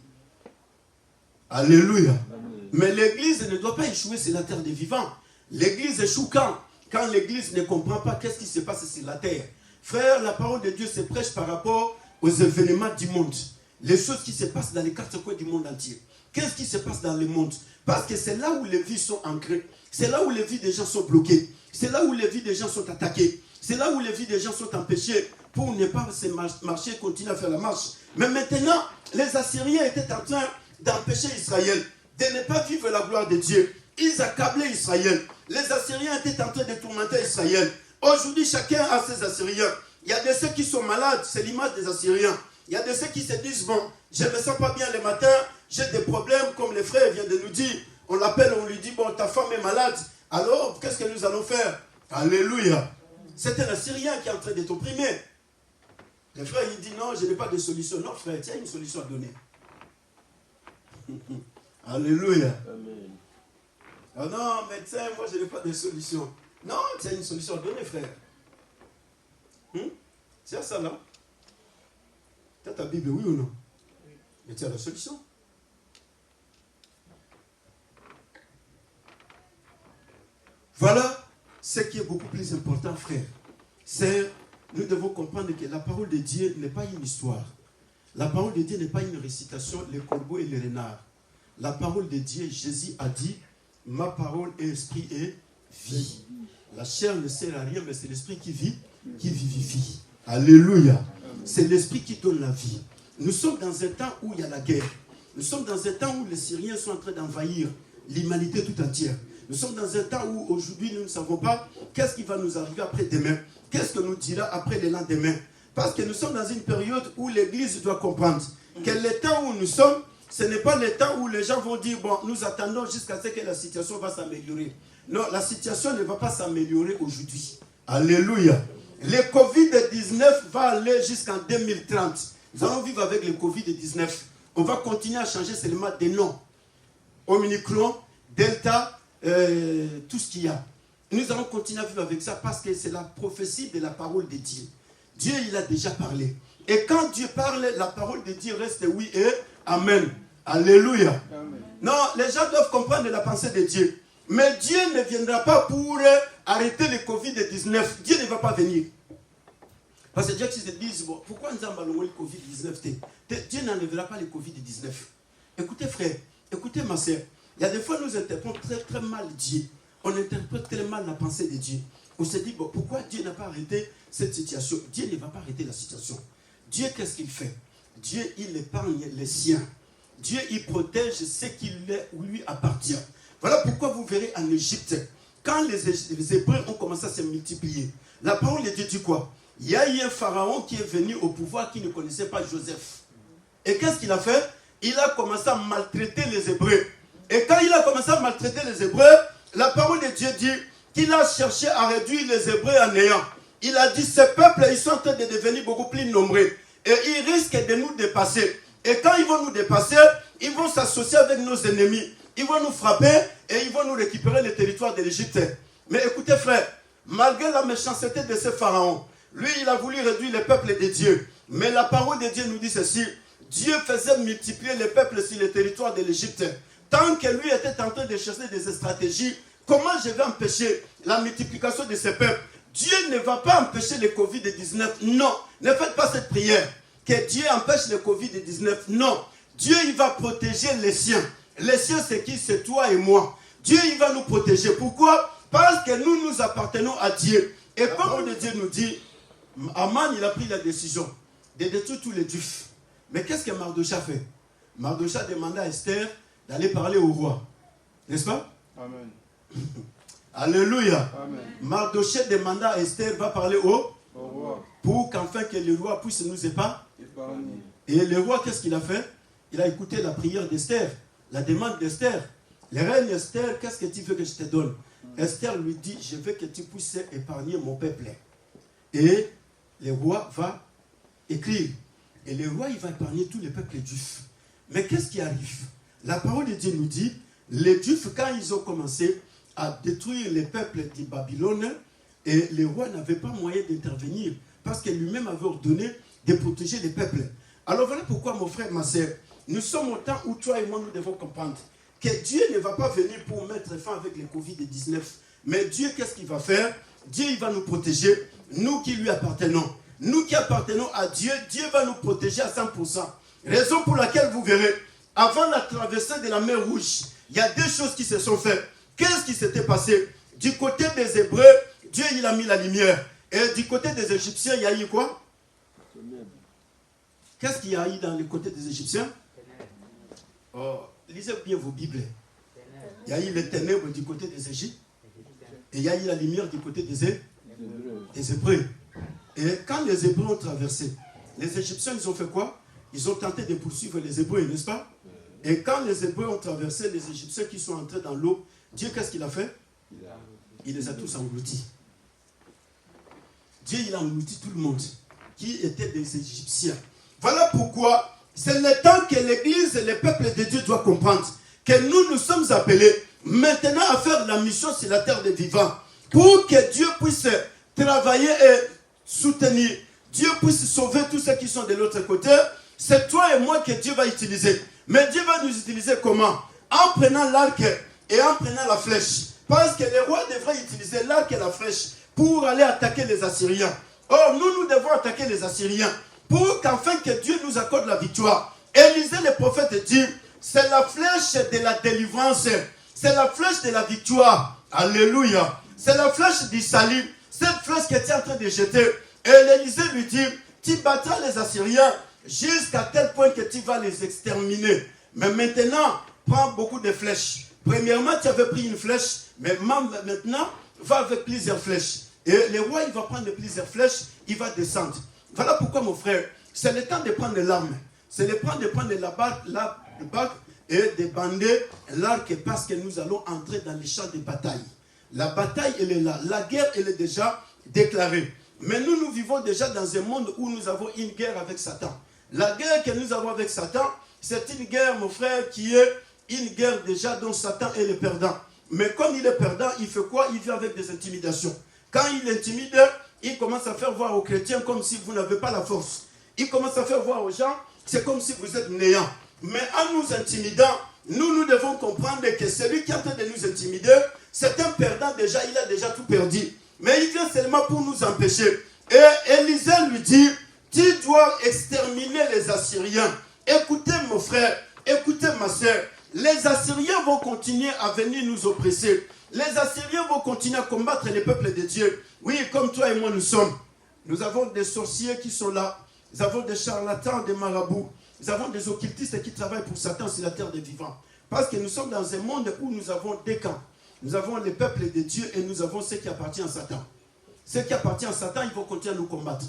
Alléluia. Amen. Mais l'église ne doit pas échouer sur la terre des vivants. L'église échoue quand? Quand l'église ne comprend pas qu'est-ce qui se passe sur la terre. Frère, la parole de Dieu se prêche par rapport aux événements du monde. les choses qui se passent dans les quatre coins du monde entier. Qu'est-ce qui se passe dans le monde? Parce que c'est là où les vies sont ancrées. C'est là où les vies des gens sont bloquées. C'est là où les vies des gens sont attaquées. C'est là où les vies des gens sont empêchées pour ne pas se marcher, continuer à faire la marche. Mais maintenant, les Assyriens étaient en train d'empêcher Israël de ne pas vivre la gloire de Dieu. Ils accablaient Israël. Les Assyriens étaient en train de tourmenter Israël. Aujourd'hui, chacun a ses Assyriens. Il y a de ceux qui sont malades, c'est l'image des Assyriens. Il y a de ceux qui se disent, bon, je ne me sens pas bien le matin, j'ai des problèmes, comme les frères viennent de nous dire. On l'appelle, on lui dit, bon, ta femme est malade. Alors, qu'est-ce que nous allons faire? Alléluia. C'est un Assyrien qui est en train de t'opprimer. Le frère, il dit, non, je n'ai pas de solution. Non, frère, tu as une solution à donner. Alléluia. Amen. Ah non, médecin, moi, je n'ai pas de solution. Non, tu as une solution à donner, frère. Tu as ça là? Tu as ta Bible, oui ou non? Oui. Mais tu as la solution. Voilà ce qui est beaucoup plus important, frère. C'est, nous devons comprendre que la parole de Dieu n'est pas une histoire. La parole de Dieu n'est pas une récitation, les corbeaux et les renards. La parole de Dieu, Jésus a dit, ma parole est esprit et vie. La chair ne sert à rien, mais c'est l'esprit qui vit, qui vivifie. Alléluia. C'est l'esprit qui donne la vie. Nous sommes dans un temps où il y a la guerre. Nous sommes dans un temps où les Syriens sont en train d'envahir l'humanité tout entière. Nous sommes dans un temps où aujourd'hui nous ne savons pas qu'est-ce qui va nous arriver après-demain. Qu'est-ce que nous dira après le lendemain. Parce que nous sommes dans une période où l'Église doit comprendre que le temps où nous sommes, ce n'est pas le temps où les gens vont dire, bon, nous attendons jusqu'à ce que la situation va s'améliorer. Non, la situation ne va pas s'améliorer aujourd'hui. Alléluia. Le Covid-19 va aller jusqu'en 2030. Nous allons vivre avec le Covid-19. On va continuer à changer seulement des noms. Omicron, Delta, tout ce qu'il y a. Nous allons continuer à vivre avec ça parce que c'est la prophétie de la parole de Dieu. Dieu, il a déjà parlé. Et quand Dieu parle, la parole de Dieu reste oui et amen. Alléluia. Amen. Non, les gens doivent comprendre la pensée de Dieu. Mais Dieu ne viendra pas pour arrêter le Covid-19. Dieu ne va pas venir. Parce que Dieu se dit, bon, pourquoi nous avons le Covid-19? Dieu n'enlèvera pas le Covid-19. Écoutez frère, écoutez ma soeur. Il y a des fois nous interprétons très très mal Dieu. On interprète très mal la pensée de Dieu. On se dit, bon, pourquoi Dieu n'a pas arrêté cette situation? Dieu ne va pas arrêter la situation. Dieu, qu'est-ce qu'il fait? Dieu, il épargne les siens. Dieu, il protège ce qui lui appartient. Voilà pourquoi vous verrez en Égypte, quand les Hébreux ont commencé à se multiplier, la parole de Dieu dit quoi? Il y a eu un pharaon qui est venu au pouvoir qui ne connaissait pas Joseph. Et qu'est-ce qu'il a fait? Il a commencé à maltraiter les Hébreux. Et quand il a commencé à maltraiter les Hébreux, la parole de Dieu dit qu'il a cherché à réduire les Hébreux à néant. Il a dit, ces peuples, ils sont en train de devenir beaucoup plus nombreux. Et ils risquent de nous dépasser. Et quand ils vont nous dépasser, ils vont s'associer avec nos ennemis. Ils vont nous frapper et ils vont nous récupérer le territoire de l'Égypte. Mais écoutez frère, malgré la méchanceté de ce pharaon, lui il a voulu réduire les peuples de Dieu. Mais la parole de Dieu nous dit ceci, Dieu faisait multiplier les peuples sur le territoire de l'Égypte. Tant que lui était en train de chercher des stratégies, comment je vais empêcher la multiplication de ces peuples? Dieu ne va pas empêcher le Covid-19. Non, ne faites pas cette prière. Que Dieu empêche le Covid-19. Non, Dieu il va protéger les siens. Les siens c'est qui? C'est toi et moi. Dieu il va nous protéger. Pourquoi? Parce que nous appartenons à Dieu. Et comme le Dieu nous dit, Aman il a pris la décision de détruire tous les Juifs. Mais qu'est-ce que Mardochée a fait? Mardochée a demandé à Esther d'aller parler au roi. N'est-ce pas? Amen. Alléluia. Amen. Mardochée demanda à Esther va parler au roi. Pour qu'enfin que le roi puisse nous épargner. Et le roi, qu'est-ce qu'il a fait? Il a écouté la prière d'Esther, la demande d'Esther. Le reine Esther, qu'est-ce que tu veux que je te donne? Esther lui dit, je veux que tu puisses épargner mon peuple. Et le roi va écrire. Et le roi, il va épargner tous les peuples juifs. Mais qu'est-ce qui arrive? La parole de Dieu nous dit, les Juifs, quand ils ont commencé à détruire les peuples de Babylone, et le roi n'avait pas moyen d'intervenir, parce que lui-même avait ordonné de protéger les peuples. Alors voilà pourquoi, mon frère, ma soeur, nous sommes au temps où toi et moi, nous devons comprendre que Dieu ne va pas venir pour mettre fin avec le Covid-19. Mais Dieu, qu'est-ce qu'il va faire? Dieu, il va nous protéger, nous qui lui appartenons. Nous qui appartenons à Dieu, Dieu va nous protéger à 100%. Raison pour laquelle vous verrez, avant la traversée de la mer Rouge, il y a deux choses qui se sont faites. Qu'est-ce qui s'était passé? Du côté des Hébreux, Dieu il a mis la lumière. Et du côté des Égyptiens, il y a eu quoi? Qu'est-ce qu'il y a eu dans le côté des Égyptiens? Oh, lisez bien vos Bibles. Il y a eu les ténèbres du côté des Égyptes. Et il y a eu la lumière du côté des Hébreux. Et quand les Hébreux ont traversé, les Égyptiens, ils ont fait quoi? Ils ont tenté de poursuivre les Hébreux, n'est-ce pas? Et quand les Hébreux ont traversé, les Égyptiens qui sont entrés dans l'eau, Dieu, qu'est-ce qu'il a fait? Il les a tous engloutis. Dieu, il a englouti tout le monde qui était des Égyptiens. Voilà pourquoi c'est le temps que l'Église et le peuple de Dieu doivent comprendre que nous sommes appelés maintenant à faire la mission sur la terre des vivants pour que Dieu puisse travailler et soutenir. Dieu puisse sauver tous ceux qui sont de l'autre côté. C'est toi et moi que Dieu va utiliser. Mais Dieu va nous utiliser comment? En prenant l'arc et en prenant la flèche. Parce que les rois devraient utiliser l'arc et la flèche pour aller attaquer les Assyriens. Or, nous devons attaquer les Assyriens pour qu'enfin que Dieu nous accorde la victoire. Élisée le prophète dit, c'est la flèche de la délivrance, c'est la flèche de la victoire. Alléluia. C'est la flèche du salut, cette flèche que tu es en train de jeter. Et l'Élisée lui dit, tu battras les Assyriens jusqu'à tel point que tu vas les exterminer. Mais maintenant, prends beaucoup de flèches. Premièrement, tu avais pris une flèche, mais maintenant, va avec plusieurs flèches. Et le roi, il va prendre plusieurs flèches, il va descendre. Voilà pourquoi, mon frère, c'est le temps de prendre l'arme. C'est le temps de prendre la bague et de bander l'arc parce que nous allons entrer dans les champs de bataille. La bataille, elle est là. La guerre, elle est déjà déclarée. Mais nous vivons déjà dans un monde où nous avons une guerre avec Satan. La guerre que nous avons avec Satan, c'est une guerre, mon frère, qui est une guerre déjà dont Satan est le perdant. Mais comme il est perdant, il fait quoi? Il vient avec des intimidations. Quand il intimide, il commence à faire voir aux chrétiens comme si vous n'avez pas la force. Il commence à faire voir aux gens, c'est comme si vous êtes néant. Mais en nous intimidant, nous devons comprendre que celui qui est en train de nous intimider, c'est un perdant déjà, il a déjà tout perdu. Mais il vient seulement pour nous empêcher. Et Élisée lui dit, tu dois exterminer les Assyriens. Écoutez mon frère, écoutez ma soeur, les Assyriens vont continuer à venir nous oppresser. Les Assyriens vont continuer à combattre les peuples de Dieu. Oui, comme toi et moi nous sommes. Nous avons des sorciers qui sont là. Nous avons des charlatans, des marabouts. Nous avons des occultistes qui travaillent pour Satan sur la terre des vivants. Parce que nous sommes dans un monde où nous avons deux camps. Nous avons les peuples de Dieu et nous avons ceux qui appartiennent à Satan. Ceux qui appartiennent à Satan, ils vont continuer à nous combattre.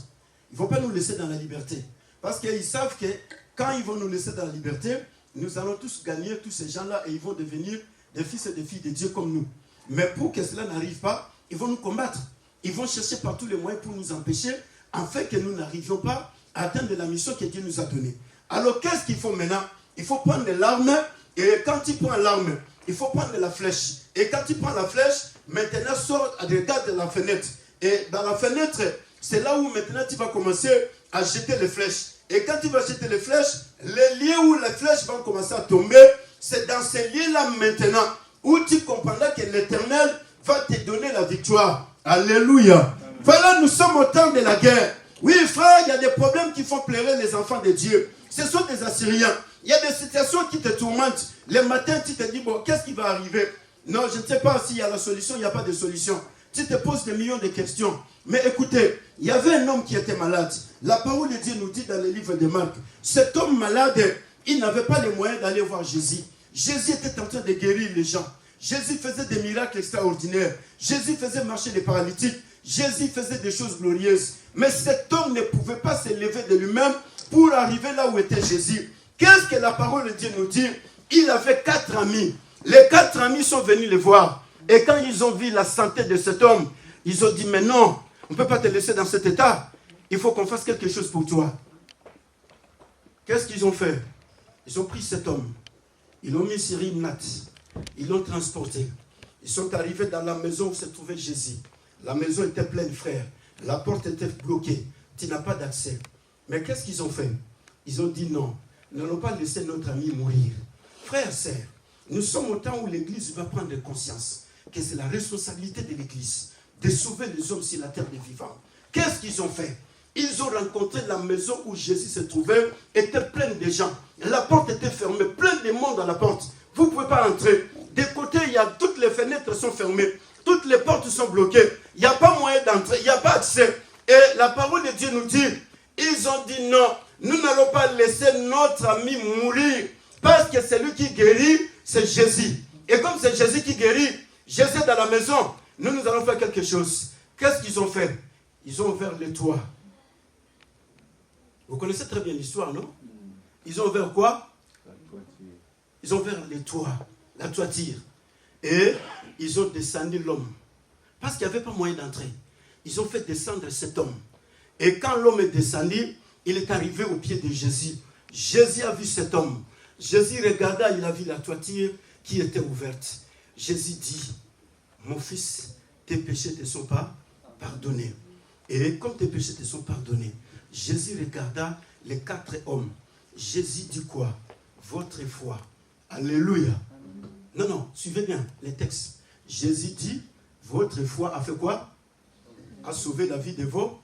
Ils ne vont pas nous laisser dans la liberté. Parce qu'ils savent que quand ils vont nous laisser dans la liberté, nous allons tous gagner, tous ces gens-là, et ils vont devenir des fils et des filles de Dieu comme nous. Mais pour que cela n'arrive pas, ils vont nous combattre. Ils vont chercher par tous les moyens pour nous empêcher, afin que nous n'arrivions pas à atteindre la mission que Dieu nous a donnée. Alors qu'est-ce qu'il faut maintenant? Il faut prendre l'arme, et quand tu prends l'arme, il faut prendre la flèche. Et quand tu prends la flèche, maintenant sors, regarde la fenêtre. Et dans la fenêtre, c'est là où maintenant tu vas commencer à jeter les flèches. Et quand tu vas jeter les flèches, les lieux où les flèches vont commencer à tomber, c'est dans ces lieux-là maintenant où tu comprendras que l'Éternel va te donner la victoire. Alléluia. Voilà, nous sommes au temps de la guerre. Oui, frère, il y a des problèmes qui font pleurer les enfants de Dieu. Ce sont des Assyriens. Il y a des situations qui te tourmentent. Le matin, tu te dis, bon, qu'est-ce qui va arriver? Non, je ne sais pas s'il y a la solution, il n'y a pas de solution. Tu te poses des millions de questions. Mais écoutez, il y avait un homme qui était malade. La parole de Dieu nous dit dans le livre de Marc, cet homme malade, il n'avait pas les moyens d'aller voir Jésus. Jésus était en train de guérir les gens. Jésus faisait des miracles extraordinaires. Jésus faisait marcher les paralytiques. Jésus faisait des choses glorieuses. Mais cet homme ne pouvait pas se lever de lui-même pour arriver là où était Jésus. Qu'est-ce que la parole de Dieu nous dit? Il avait 4 amis. Les 4 amis sont venus le voir. Et quand ils ont vu la santé de cet homme, ils ont dit, mais non, on ne peut pas te laisser dans cet état. Il faut qu'on fasse quelque chose pour toi. Qu'est-ce qu'ils ont fait? Ils ont pris cet homme. Ils l'ont mis sur une natte. Ils l'ont transporté. Ils sont arrivés dans la maison où se trouvait Jésus. La maison était pleine, frère. La porte était bloquée. Tu n'as pas d'accès. Mais qu'est-ce qu'ils ont fait? Ils ont dit non. Nous n'allons pas laisser notre ami mourir. Frères, sœurs, nous sommes au temps où l'Église va prendre conscience que c'est la responsabilité de l'Église de sauver les hommes sur la terre des vivants. Qu'est-ce qu'ils ont fait? ils ont rencontré la maison où Jésus se trouvait, était pleine de gens. La porte était fermée, plein de monde à la porte. Vous ne pouvez pas entrer. Des côtés, toutes les fenêtres sont fermées, toutes les portes sont bloquées. Il n'y a pas moyen d'entrer, il n'y a pas accès. Et la parole de Dieu nous dit, ils ont dit non, nous n'allons pas laisser notre ami mourir, parce que celui qui guérit, c'est Jésus. Et comme c'est Jésus qui guérit, Jésus est dans la maison, nous allons faire quelque chose. Qu'est-ce qu'ils ont fait? Ils ont ouvert les toits. Vous connaissez très bien l'histoire, non? Ils ont ouvert quoi? Ils ont ouvert les toits, la toiture. Et ils ont descendu l'homme. Parce qu'il n'y avait pas moyen d'entrer. Ils ont fait descendre cet homme. Et quand l'homme est descendu, il est arrivé au pied de Jésus. Jésus a vu cet homme. Jésus regarda, il a vu la toiture qui était ouverte. Jésus dit, mon fils, tes péchés ne te sont pas pardonnés. Et comme tes péchés te sont pardonnés, Jésus regarda les 4 hommes. Jésus dit quoi? Votre foi. Alléluia. Non, suivez bien les textes. Jésus dit, votre foi a fait quoi? A sauvé la vie de vos...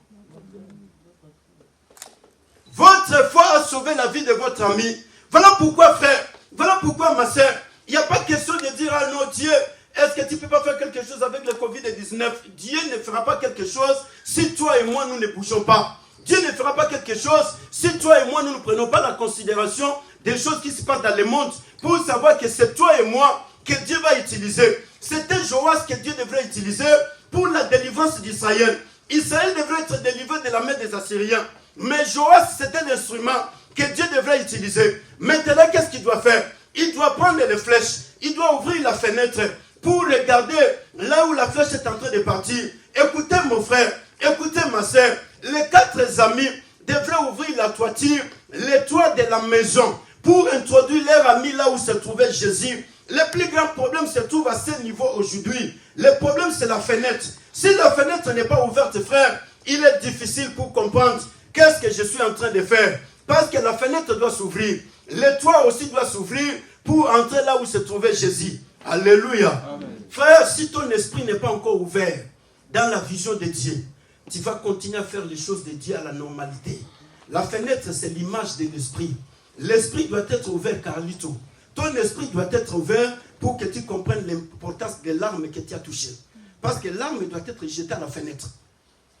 Votre foi a sauvé la vie de votre ami. Voilà pourquoi, frère, voilà pourquoi, ma soeur, il n'y a pas question de dire, ah non, Dieu, est-ce que tu ne peux pas faire quelque chose avec le Covid-19? Dieu ne fera pas quelque chose si toi et moi, nous ne bougeons pas. Dieu ne fera pas quelque chose si toi et moi, nous ne prenons pas la considération des choses qui se passent dans le monde pour savoir que c'est toi et moi que Dieu va utiliser. C'était Joas que Dieu devrait utiliser pour la délivrance d'Israël. Israël devrait être délivré de la main des Assyriens. Mais Joas, c'était l'instrument que Dieu devrait utiliser. Maintenant, qu'est-ce qu'il doit faire? Il doit prendre les flèches. Il doit ouvrir la fenêtre pour regarder là où la flèche est en train de partir. Écoutez mon frère, écoutez ma soeur. Les 4 amis devraient ouvrir la toiture, les toits de la maison, pour introduire leur ami là où se trouvait Jésus. Le plus grand problème se trouve à ce niveau aujourd'hui. Le problème, c'est la fenêtre. Si la fenêtre n'est pas ouverte, frère, il est difficile pour comprendre qu'est-ce que je suis en train de faire. Parce que la fenêtre doit s'ouvrir. Le toit aussi doit s'ouvrir pour entrer là où se trouvait Jésus. Alléluia. Amen. Frère, si ton esprit n'est pas encore ouvert dans la vision de Dieu, tu vas continuer à faire les choses de Dieu à la normalité. La fenêtre, c'est l'image de l'esprit. L'esprit doit être ouvert, Carlito. Ton esprit doit être ouvert pour que tu comprennes l'importance de l'arme que tu as touchée. Parce que l'arme doit être jetée à la fenêtre.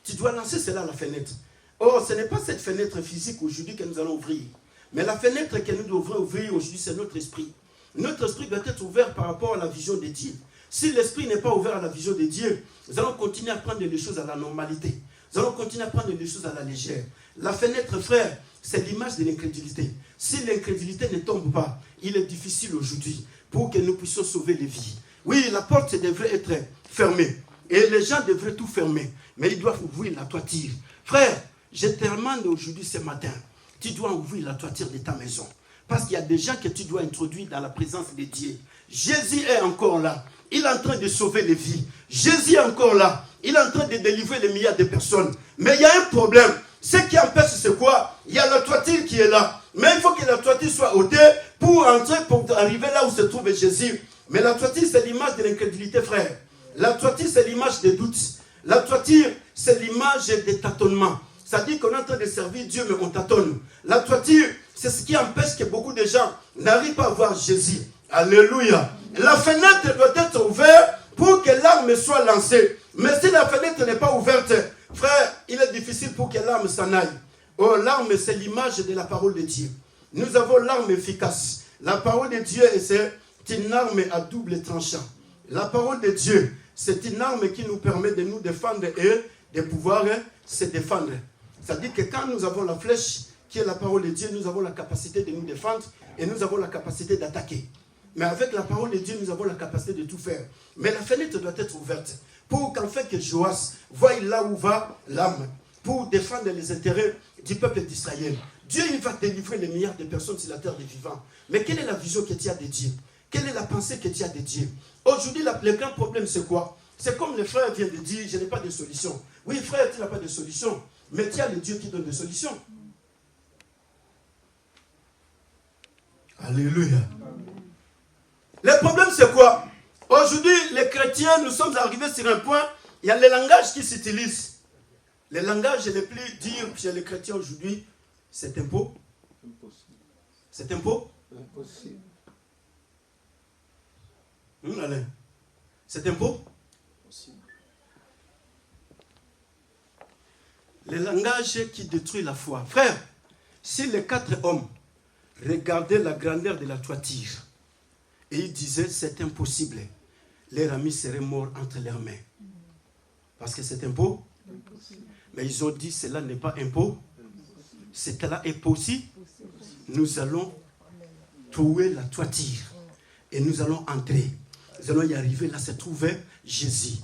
Tu dois lancer cela à la fenêtre. Or, ce n'est pas cette fenêtre physique aujourd'hui que nous allons ouvrir. Mais la fenêtre que nous devons ouvrir aujourd'hui, c'est notre esprit. Notre esprit doit être ouvert par rapport à la vision de Dieu. Si l'esprit n'est pas ouvert à la vision de Dieu, nous allons continuer à prendre les choses à la normalité. Nous allons continuer à prendre les choses à la légère. La fenêtre, frère, c'est l'image de l'incrédulité. Si l'incrédulité ne tombe pas, il est difficile aujourd'hui pour que nous puissions sauver les vies. Oui, la porte devrait être fermée. Et les gens devraient tout fermer. Mais ils doivent ouvrir la toiture. Frère, je te demande aujourd'hui, ce matin, tu dois ouvrir la toiture de ta maison. Parce qu'il y a des gens que tu dois introduire dans la présence de Dieu. Jésus est encore là. Il est en train de sauver les vies. Jésus est encore là. Il est en train de délivrer les milliards de personnes. Mais il y a un problème. Ce qui empêche, c'est quoi? Il y a la toiture qui est là. Mais il faut que la toiture soit ôtée pour entrer, pour arriver là où se trouve Jésus. Mais la toiture, c'est l'image de l'incrédulité, frère. La toiture, c'est l'image des doutes. La toiture, c'est l'image des tâtonnements. Ça dit qu'on est en train de servir Dieu, mais on tâtonne. La toiture, c'est ce qui empêche que beaucoup de gens n'arrivent pas à voir Jésus. Alléluia. La fenêtre doit être ouverte pour que l'arme soit lancée. Mais si la fenêtre n'est pas ouverte, frère, il est difficile pour que l'arme s'en aille. Oh, l'arme, c'est l'image de la parole de Dieu. Nous avons l'arme efficace. La parole de Dieu, c'est une arme à double tranchant. La parole de Dieu, c'est une arme qui nous permet de nous défendre et de pouvoir se défendre. C'est-à-dire que quand nous avons la flèche, qui est la parole de Dieu, nous avons la capacité de nous défendre et nous avons la capacité d'attaquer. Mais avec la parole de Dieu, nous avons la capacité de tout faire. Mais la fenêtre doit être ouverte pour qu'en fait que Joas voie là où va l'âme, pour défendre les intérêts du peuple d'Israël. Dieu, il va délivrer les milliards de personnes sur la terre des vivants. Mais quelle est la vision que tu as de Dieu? Quelle est la pensée que tu as de Dieu? Aujourd'hui, le grand problème, c'est quoi? C'est comme le frère vient de dire, je n'ai pas de solution. Oui, frère, tu n'as pas de solution. Mais tu as le Dieu qui donne des solutions. Alléluia. Le problème, c'est quoi? Aujourd'hui, les chrétiens, nous sommes arrivés sur un point, il y a les langages qui s'utilisent. Le langage le plus dur chez les chrétiens aujourd'hui, c'est impôt. Impossible. C'est impôt. Impossible. Alain. C'est impôt. Impossible. Le langage qui détruit la foi. Frère, si les 4 hommes regardaient la grandeur de la toiture et ils disaient c'est impossible, leur ami serait mort entre leurs mains. Parce que c'est impôt. Impossible. Mais ils ont dit cela n'est pas impôt. Cela est possible. Nous allons trouver la toiture et nous allons entrer. Nous allons y arriver. Là se trouvait Jésus.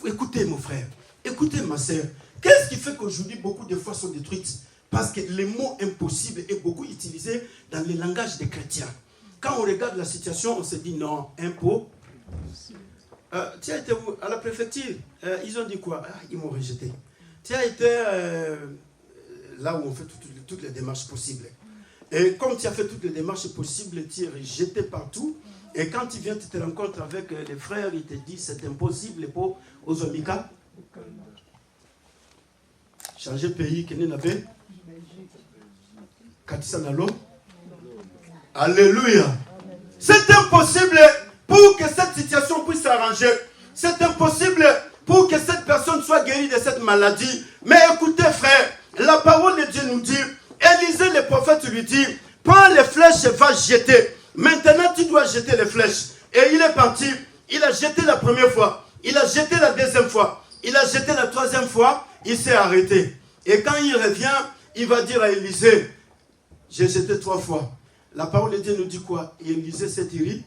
Écoutez mon frère, écoutez ma soeur. Qu'est-ce qui fait qu'aujourd'hui beaucoup de fois sont détruites? Parce que le mot impossible est beaucoup utilisé dans le langage des chrétiens. Quand on regarde la situation, on se dit non, impôt. Tu as été à la préfecture, ils ont dit quoi? Ils m'ont rejeté. Tu as été là où on fait toutes les démarches possibles. Et comme tu as fait toutes les démarches possibles, tu es rejeté partout. Et quand tu viens, tu te rencontres avec les frères, ils te disent c'est impossible pour aux Omika. Changer de pays, Kenenabe. Katisanalo. Alléluia. C'est impossible pour que cette situation puisse s'arranger. C'est impossible pour que cette personne soit guérie de cette maladie. Mais écoutez frère, la parole de Dieu nous dit, Élisée le prophète lui dit, prends les flèches et va jeter. Maintenant tu dois jeter les flèches. Et il est parti, il a jeté la première fois, il a jeté la deuxième fois, il a jeté la troisième fois, il s'est arrêté. Et quand il revient, il va dire à Élisée, j'ai jeté 3 fois. La parole de Dieu nous dit quoi? Et Élisée s'est dit,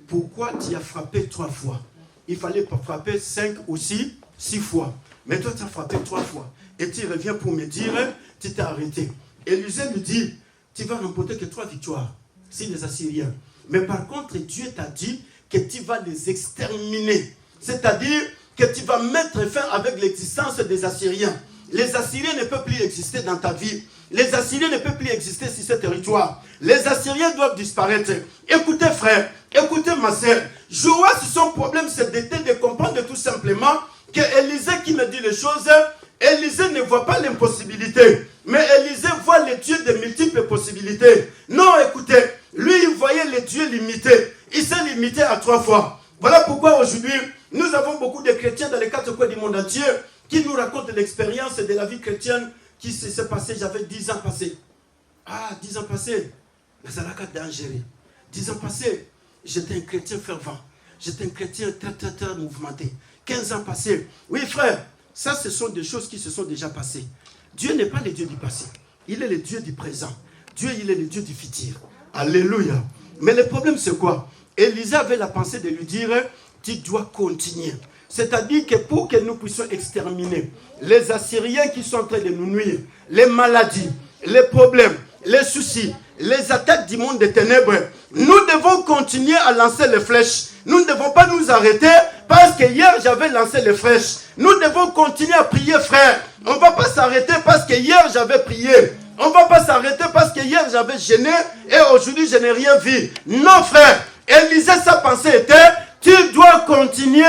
pourquoi tu as frappé 3 fois? Il fallait pas frapper 5 ou 6 fois. Mais toi, tu as frappé 3 fois. Et tu reviens pour me dire, tu t'es arrêté. Élisée lui dit, tu vas remporter que 3 victoires, si les Assyriens. Mais par contre, Dieu t'a dit que tu vas les exterminer. C'est-à-dire que tu vas mettre fin avec l'existence des Assyriens. Les Assyriens ne peuvent plus exister dans ta vie. Les Assyriens ne peuvent plus exister sur ce territoire. Les Assyriens doivent disparaître. Écoutez frère, écoutez ma soeur. Joas, son problème, c'est de comprendre tout simplement que Élisée qui me dit les choses, Élisée ne voit pas l'impossibilité. Mais Élisée voit les dieux de multiples possibilités. Non, écoutez, lui, il voyait les dieux limités. Il s'est limité à 3 fois. Voilà pourquoi aujourd'hui, nous avons beaucoup de chrétiens dans les 4 coins du monde entier qui nous racontent l'expérience de la vie chrétienne qui s'est passée. J'avais 10 ans passés. 10 ans passés. Mais ça n'a qu'à dangereux. 10 ans passés, j'étais un chrétien fervent. J'étais un chrétien très mouvementé. 15 ans passés. Oui, frère, ça, ce sont des choses qui se sont déjà passées. Dieu n'est pas le Dieu du passé. Il est le Dieu du présent. Dieu, il est le Dieu du futur. Alléluia. Mais le problème, c'est quoi? Élisée avait la pensée de lui dire, tu dois continuer. C'est-à-dire que pour que nous puissions exterminer les Assyriens qui sont en train de nous nuire, les maladies, les problèmes, les soucis, les attaques du monde des ténèbres, nous devons continuer à lancer les flèches. Nous ne devons pas nous arrêter parce que hier j'avais lancé les flèches. Nous devons continuer à prier, frère. On ne va pas s'arrêter parce que hier j'avais prié. On ne va pas s'arrêter parce que hier j'avais gêné et aujourd'hui je n'ai rien vu. Non, frère. Élisée, sa pensée était, tu dois continuer.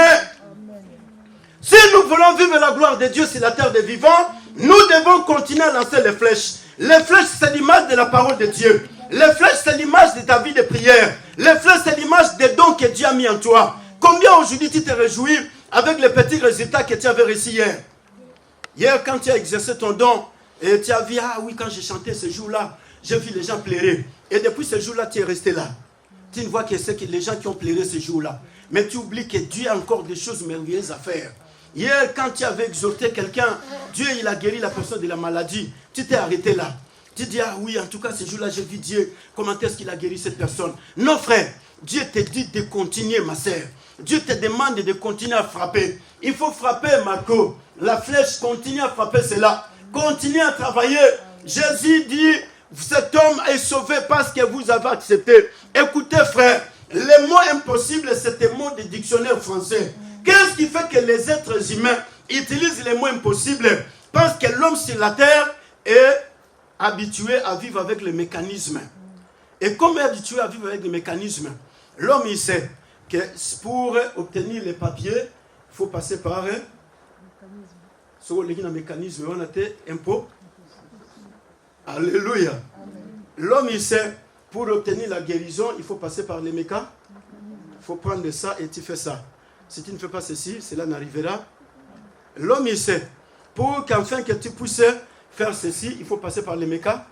Si nous voulons vivre la gloire de Dieu sur la terre des vivants, nous devons continuer à lancer les flèches. Les flèches, c'est l'image de la parole de Dieu. Les flèches, c'est l'image de ta vie de prière. Les flèches, c'est l'image des dons que Dieu a mis en toi. Combien aujourd'hui tu te réjouis avec les petits résultats que tu avais réussi hier? Hier, quand tu as exercé ton don, et tu as vu, oui, quand j'ai chanté ce jour-là, j'ai vu les gens pleurer. Et depuis ce jour-là, tu es resté là. Tu ne vois que c'est les gens qui ont pleuré ce jour-là. Mais tu oublies que Dieu a encore des choses merveilleuses à faire. Hier, quand tu avais exhorté quelqu'un, Dieu, il a guéri la personne de la maladie. Tu t'es arrêté là. Tu dis, oui, en tout cas, ce jour-là, j'ai vu Dieu. Comment est-ce qu'il a guéri cette personne? Non, frère. Dieu te dit de continuer, ma sœur. Dieu te demande de continuer à frapper. Il faut frapper, Marco. La flèche, continue à frapper cela. Continue à travailler. Jésus dit, cet homme est sauvé parce que vous avez accepté. Écoutez, frère, le mot impossible, c'est un mot du dictionnaire français. Qu'est-ce qui fait que les êtres humains utilisent les mots impossibles? Parce que l'homme sur la terre est habitué à vivre avec les mécanismes. Et comme il est habitué à vivre avec les mécanismes, l'homme, il sait que pour obtenir les papiers, il faut passer par Ce qui est un mécanisme, on a été impôt. Alléluia. L'homme, il sait, pour obtenir la guérison, il faut passer par les mécas. Il faut prendre ça et tu fais ça. Si tu ne fais pas ceci, cela n'arrivera. L'homme, il sait, pour qu'enfin que tu puisses faire ceci, il faut passer par les mécas.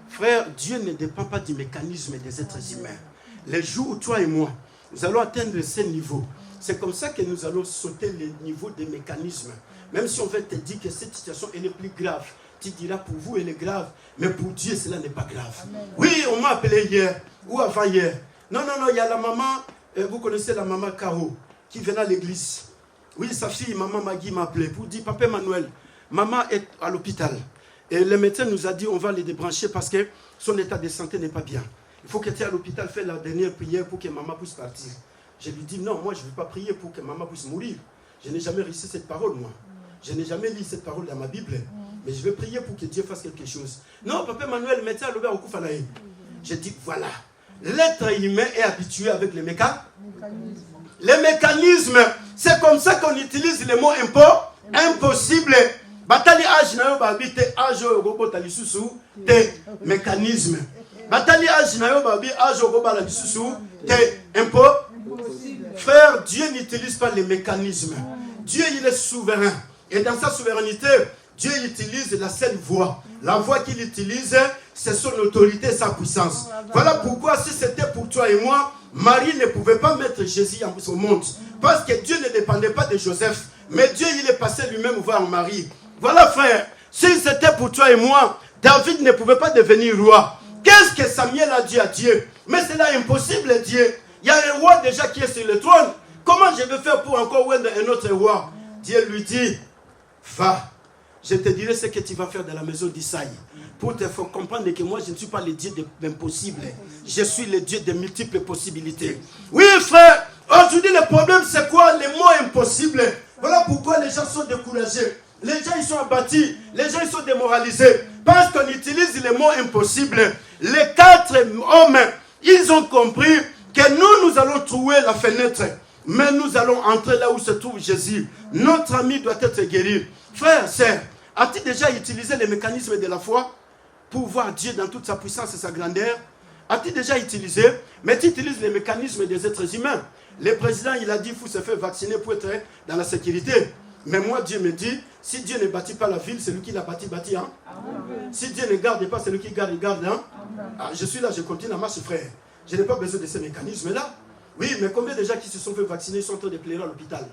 Frère, Dieu ne dépend pas du mécanisme des êtres humains. Les jours où toi et moi, nous allons atteindre ces niveaux. C'est comme ça que nous allons sauter les niveaux des mécanismes. Même si on veut te dire que cette situation elle est plus grave, tu diras pour vous elle est grave, mais pour Dieu cela n'est pas grave. Amen. Oui, on m'a appelé hier ou avant-hier. Non, il y a la maman, vous connaissez la maman Caro, qui venait à l'église. Oui, sa fille, maman Maggie m'a appelé pour dire, Papa Emmanuel, maman est à l'hôpital. Et le médecin nous a dit, on va les débrancher parce que son état de santé n'est pas bien. Il faut que tu ailles à l'hôpital faire la dernière prière pour que maman puisse partir. Je lui dis, non, moi je ne veux pas prier pour que maman puisse mourir. Je n'ai jamais réussi cette parole, moi. Je n'ai jamais lu cette parole dans ma Bible. Mais je vais prier pour que Dieu fasse quelque chose. Non, Papa Emmanuel, médecin à l'Aubert au Koufanaï. Je dis, voilà. L'être humain est habitué avec les mécanismes. Les mécanismes, c'est comme ça qu'on utilise le mot impossible. Batali age na yo babi te age yo gobota lisusu te mécanisme. Batali age na yo babi age yo gobala lisusu te impossible. Frère, Dieu n'utilise pas les mécanismes. Dieu, il est souverain. Et dans sa souveraineté, Dieu utilise la seule voie. La voie qu'il utilise, c'est son autorité, sa puissance. Voilà pourquoi si c'était pour toi et moi, Marie ne pouvait pas mettre Jésus au monde. Parce que Dieu ne dépendait pas de Joseph. Mais Dieu, il est passé lui-même voir Marie. Voilà frère, si c'était pour toi et moi, David ne pouvait pas devenir roi. Qu'est-ce que Samuel a dit à Dieu? Mais c'est là impossible, Dieu. Il y a un roi déjà qui est sur le trône. Comment je vais faire pour encore oublier un autre roi? Dieu lui dit, va, je te dirai ce que tu vas faire dans la maison d'Isaïe. Pour te faire comprendre que moi je ne suis pas le Dieu de l'impossible. Je suis le Dieu de multiples possibilités. Oui frère, aujourd'hui le problème c'est quoi? Les mots impossibles. Voilà pourquoi les gens sont découragés. Les gens ils sont abattus. Les gens ils sont démoralisés. Parce qu'on utilise les mots impossibles. Les 4 hommes, ils ont compris que nous allons trouver la fenêtre. Mais nous allons entrer là où se trouve Jésus. Notre ami doit être guéri. Frère, sœur, as-tu déjà utilisé les mécanismes de la foi pour voir Dieu dans toute sa puissance et sa grandeur? As-tu déjà utilisé? Mais tu utilises les mécanismes des êtres humains. Le président, il a dit qu'il faut se faire vacciner pour être dans la sécurité. Mais moi, Dieu me dit, si Dieu ne bâtit pas la ville, c'est lui qui l'a bâti. Hein? Si Dieu ne garde pas, c'est lui qui garde. Hein? Ah, je suis là, je continue à marcher, frère. Je n'ai pas besoin de ces mécanismes-là. Oui, mais combien de gens qui se sont fait vacciner sont en train de pleurer à l'hôpital?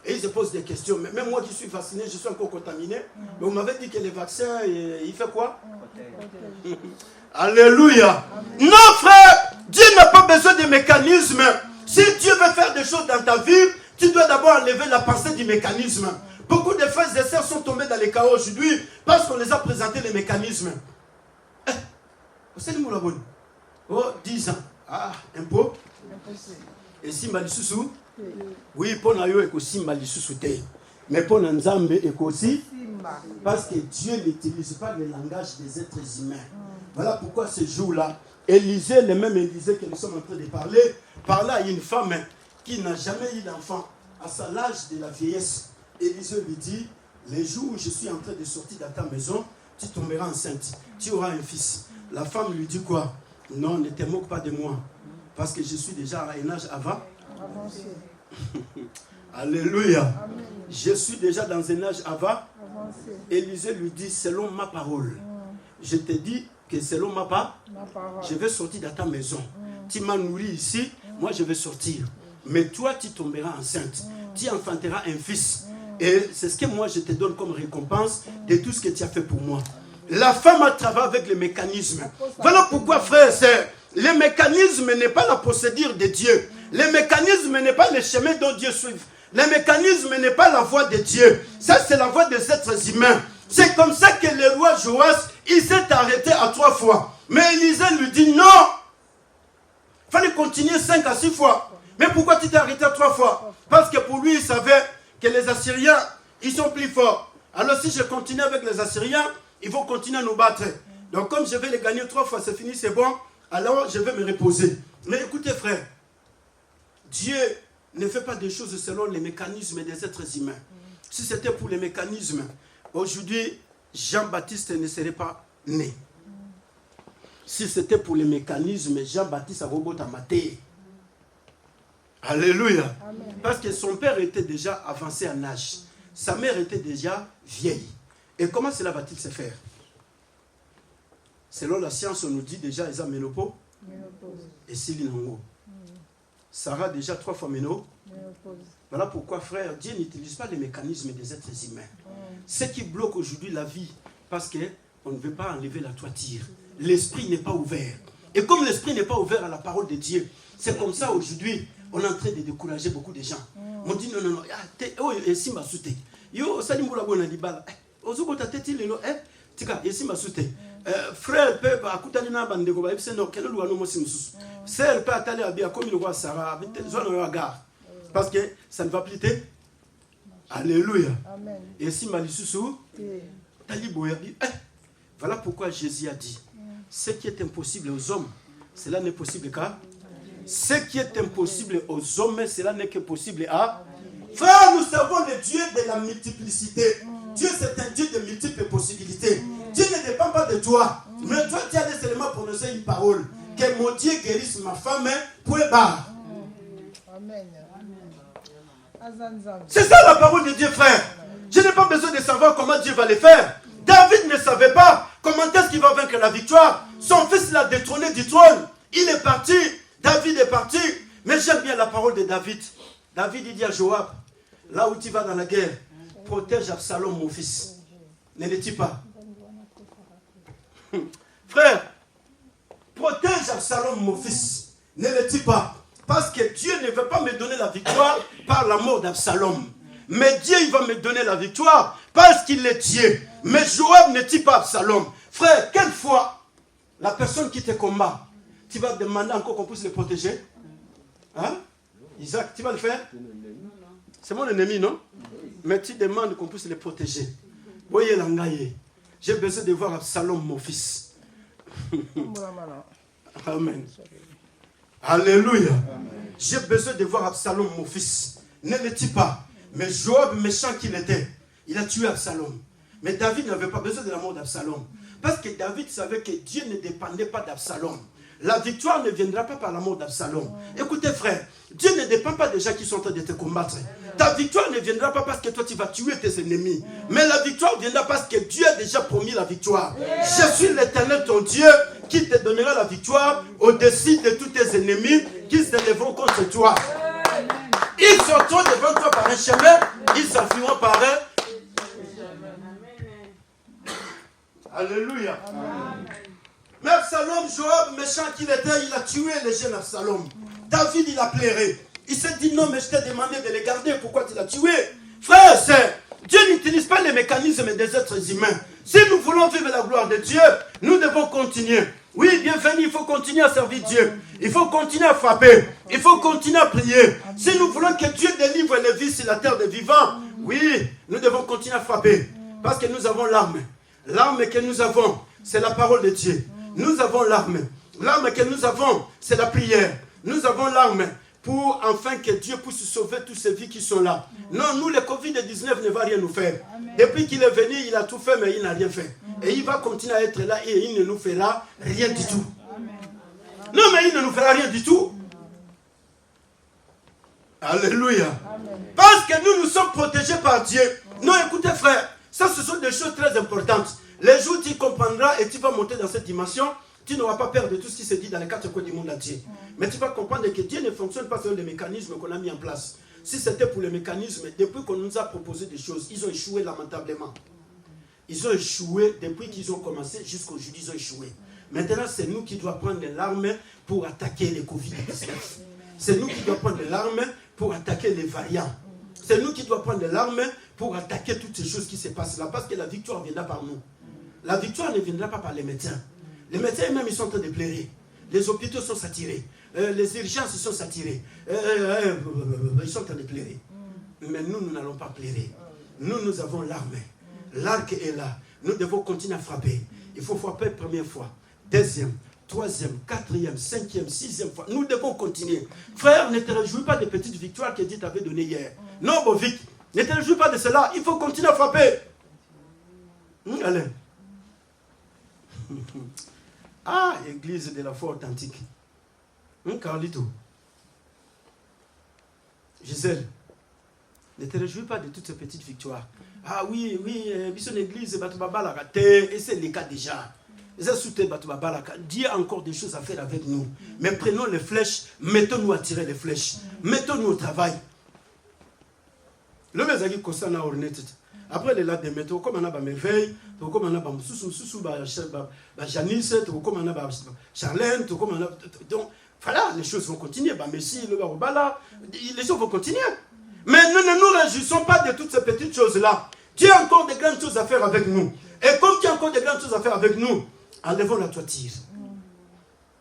Et ils se posent des questions. Mais même moi qui suis vacciné, je suis encore contaminé. Mais vous m'avez dit que les vaccins, il fait quoi? Alléluia. Non, frère, Dieu n'a pas besoin de mécanismes. Si Dieu veut faire des choses dans ta vie, tu dois d'abord enlever la pensée du mécanisme. Beaucoup de frères et sœurs sont tombés dans les chaos aujourd'hui parce qu'on les a présenté les mécanismes. C'est le mot oh, 10 ans. Ah, impôt. Et si Malisusu? Oui, pour Nayo et aussi Malisusu. Mais pour Nzambe et aussi, parce que Dieu n'utilise pas le langage des êtres humains. Voilà pourquoi ce jour-là, Élisée, le même Élisée que nous sommes en train de parler, parlait à une femme qui n'a jamais eu d'enfant. À l'âge de la vieillesse, Élisée lui dit, les jours où je suis en train de sortir dans ta maison, tu tomberas enceinte, tu auras un fils. La femme lui dit quoi? Non, ne te moque pas de moi, parce que je suis déjà à un âge avant. Alléluia. Amen. Je suis déjà dans un âge avant. Élisée lui dit, selon ma parole, je te dis que selon ma parole, je vais sortir dans ta maison. Tu m'as nourri ici, moi je vais sortir. Mais toi, tu tomberas enceinte. Tu enfanteras un fils. Et c'est ce que moi je te donne comme récompense de tout ce que tu as fait pour moi. La femme a travaillé avec les mécanismes. Voilà pourquoi, frère et sœurs, le mécanisme n'est pas la procédure de Dieu. Le mécanisme n'est pas le chemin dont Dieu suit. Le mécanisme n'est pas la voie de Dieu. Ça, c'est la voie des êtres humains. C'est comme ça que le roi Joas, il s'est arrêté à 3 fois. Mais Élisée lui dit non. Il fallait continuer 5 à 6 fois. Mais pourquoi tu t'es arrêté à 3 fois? Parce que pour lui, il savait que les Assyriens, ils sont plus forts. Alors si je continue avec les Assyriens, ils vont continuer à nous battre. Donc comme je vais les gagner 3 fois, c'est fini, c'est bon. Alors je vais me reposer. Mais écoutez frère, Dieu ne fait pas des choses selon les mécanismes des êtres humains. Si c'était pour les mécanismes, aujourd'hui, Jean-Baptiste ne serait pas né. Si c'était pour les mécanismes, Jean-Baptiste a robot à mater. Alléluia. Amen. Parce que son père était déjà avancé en âge. Sa mère était déjà vieille. Et comment cela va-t-il se faire? Selon la science, on nous dit déjà, ils ont ménopause. Et Silinongo. Sarah déjà 3 fois ménopause. Voilà pourquoi, frère, Dieu n'utilise pas les mécanismes des êtres humains. Ce qui bloque aujourd'hui la vie, parce qu'on ne veut pas enlever la toiture. L'esprit n'est pas ouvert. Et comme l'esprit n'est pas ouvert à la parole de Dieu, c'est comme ça aujourd'hui, on est en train de décourager beaucoup de gens. On dit non, non, non, oh, ici m'a sauté. Yo, ça dit moula bona libala. Ozuko tateti lelo, tika, ici m'a sauté. Frère, peut akutani na bandeko ba ebise no kelo luwa no mosi mususu. Sœur peut attaller à bien comme le roi Sarah, avec des zones de regard. Parce que ça ne va plus te. Alléluia. Amen. Et si Malisusu, voilà pourquoi Jésus a dit, ce qui est impossible aux hommes, cela n'est possible qu'à. Ce qui est impossible aux hommes, cela n'est que possible à. Frère, nous servons le Dieu de la multiplicité. Dieu, c'est un Dieu de multiples possibilités. Dieu ne dépend pas de toi. Mais toi, tu as seulement prononcé une parole. Que mon Dieu guérisse ma femme, point barre. Amen. C'est ça la parole de Dieu, frère. Je n'ai pas besoin de savoir comment Dieu va le faire. David ne savait pas comment est-ce qu'il va vaincre la victoire. Son fils l'a détrôné du trône. Il est parti. David est parti. Mais j'aime bien la parole de David. David, il dit à Joab, là où tu vas dans la guerre, protège Absalom, mon fils. Ne le tue pas. Frère, protège Absalom, mon fils. Ne le tue pas. Parce que Dieu ne veut pas me donner la victoire par la mort d'Absalom. Mais Dieu, il va me donner la victoire parce qu'il est Dieu. Mais Joab ne tue pas Absalom. Frère, quelle fois la personne qui te combat, tu vas demander encore qu'on puisse le protéger? Hein? Isaac, tu vas le faire? C'est mon ennemi, non? Mais tu demandes qu'on puisse le protéger. Voyez l'angaye. J'ai besoin de voir Absalom, mon fils. Amen. Alléluia. J'ai besoin de voir Absalom, mon fils. Ne le tue pas. Mais Joab, méchant qu'il était, il a tué Absalom. Mais David n'avait pas besoin de la mort d'Absalom. Parce que David savait que Dieu ne dépendait pas d'Absalom. La victoire ne viendra pas par la mort d'Absalom. Écoutez frère, Dieu ne dépend pas des gens qui sont en train de te combattre. Ta victoire ne viendra pas parce que toi tu vas tuer tes ennemis. Mais la victoire viendra parce que Dieu a déjà promis la victoire. Je suis l'Éternel ton Dieu qui te donnera la victoire au-dessus de tous tes ennemis qui se lèveront contre toi. Ils sortiront devant toi par un chemin, ils s'enfuiront par un. Alléluia. Mais Absalom, Joab, méchant qu'il était, il a tué le jeune Absalom. David, il a pleuré. Il s'est dit non, mais je t'ai demandé de les garder. Pourquoi tu l'as tué? Frère, c'est Dieu n'utilise pas les mécanismes des êtres humains. Si nous voulons vivre la gloire de Dieu, nous devons continuer. Oui, bienvenue, il faut continuer à servir Dieu. Il faut continuer à frapper. Il faut continuer à prier. Si nous voulons que Dieu délivre les vies sur la terre des vivants, oui, nous devons continuer à frapper. Parce que nous avons l'arme. L'arme que nous avons, c'est la parole de Dieu. Nous avons l'arme. L'arme que nous avons, c'est la prière. Nous avons l'arme pour enfin que Dieu puisse sauver toutes ces vies qui sont là. Non, nous, le Covid-19 ne va rien nous faire. Amen. Depuis qu'il est venu, il a tout fait, mais il n'a rien fait. Et il va continuer à être là et il ne nous fera rien du tout. Amen. Non, mais il ne nous fera rien du tout. Alléluia. Amen. Parce que nous, nous sommes protégés par Dieu. Non, écoutez frère, ça ce sont des choses très importantes. Les jours où tu comprendras et tu vas monter dans cette dimension, tu n'auras pas peur de tout ce qui se dit dans les 4 coins du monde entier. Mais tu vas comprendre que Dieu ne fonctionne pas selon les mécanismes qu'on a mis en place. Si c'était pour les mécanismes, depuis qu'on nous a proposé des choses, ils ont échoué lamentablement. Ils ont échoué depuis qu'ils ont commencé jusqu'aujourd'hui, ils ont échoué. Maintenant, c'est nous qui devons prendre l'arme pour attaquer les Covid-19. C'est nous qui devons prendre l'arme pour attaquer les variants. C'est nous qui devons prendre l'arme pour attaquer toutes ces choses qui se passent là. Parce que la victoire viendra par nous. La victoire ne viendra pas par les médecins. Les médecins eux-mêmes, ils sont en train de pleurer. Les hôpitaux sont saturés. Les urgences sont saturées. Ils sont en train de pleurer. Mais nous, nous n'allons pas pleurer. Nous, nous avons l'arme. L'arc est là. Nous devons continuer à frapper. Il faut frapper première fois, deuxième, troisième, quatrième, cinquième, sixième fois. Nous devons continuer. Frère, ne te réjouis pas des petites victoires que Dieu t'avait données hier. Non, Bovic, Ne te réjouis pas de cela. Il faut continuer à frapper. Allez. Ah, église de la foi authentique. Carlito. Gisèle. Ne te réjouis pas de toutes ces petites victoires. Ah oui, son église, et c'est le cas déjà. Dieu a encore des choses à faire avec nous. Mais prenons les flèches, mettons-nous à tirer les flèches. Mettons-nous au travail. Le message constant à ornette. Après les lacs de métaux, comme on a merveille, comme on a Janice, comme on a Charlène, comme on a. Donc, voilà, les choses vont continuer. Messi, le Barobala, les choses vont continuer. Mais nous ne nous réjouissons pas de toutes ces petites choses-là. Dieu a encore de grandes choses à faire avec nous. Et comme Dieu a encore de grandes choses à faire avec nous, enlevons la toiture.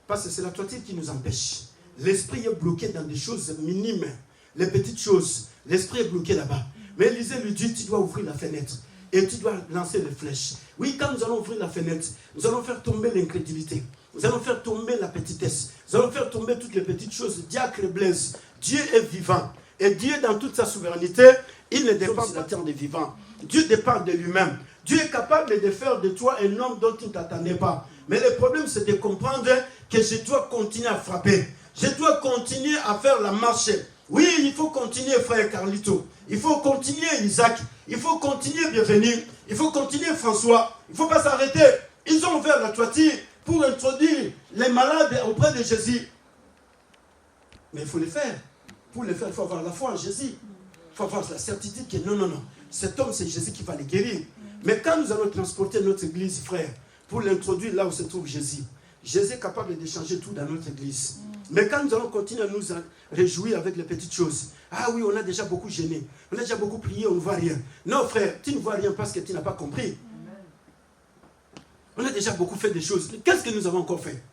Parce que c'est la toiture qui nous empêche. L'esprit est bloqué dans des choses minimes. Les petites choses. L'esprit est bloqué là-bas. Mais Élisée lui dit, tu dois ouvrir la fenêtre. Et tu dois lancer les flèches. Oui, quand nous allons ouvrir la fenêtre, nous allons faire tomber l'incrédulité. Nous allons faire tomber la petitesse. Nous allons faire tomber toutes les petites choses. Diacre Blaise. Dieu est vivant. Et Dieu, dans toute sa souveraineté, il ne dépend pas de la terre des vivants. Dieu dépend de lui-même. Dieu est capable de faire de toi un homme dont tu ne t'attendais pas. Mais le problème, c'est de comprendre que je dois continuer à frapper. Je dois continuer à faire la marche. Oui, il faut continuer, frère Carlito. Il faut continuer, Isaac. Il faut continuer, bienvenue. Il faut continuer, François. Il ne faut pas s'arrêter. Ils ont ouvert la toiture pour introduire les malades auprès de Jésus. Mais il faut le faire. Pour le faire, il faut avoir la foi en Jésus. Il faut avoir la certitude que non. Cet homme, c'est Jésus qui va le guérir. Mais quand nous allons transporter notre église, frère, pour l'introduire là où se trouve Jésus, Jésus est capable de changer tout dans notre église. Mais quand nous allons continuer à nous réjouir avec les petites choses, ah oui, on a déjà beaucoup gêné, on a déjà beaucoup prié, on ne voit rien. Non, frère, tu ne vois rien parce que tu n'as pas compris. On a déjà beaucoup fait des choses. Qu'est-ce que nous avons encore fait?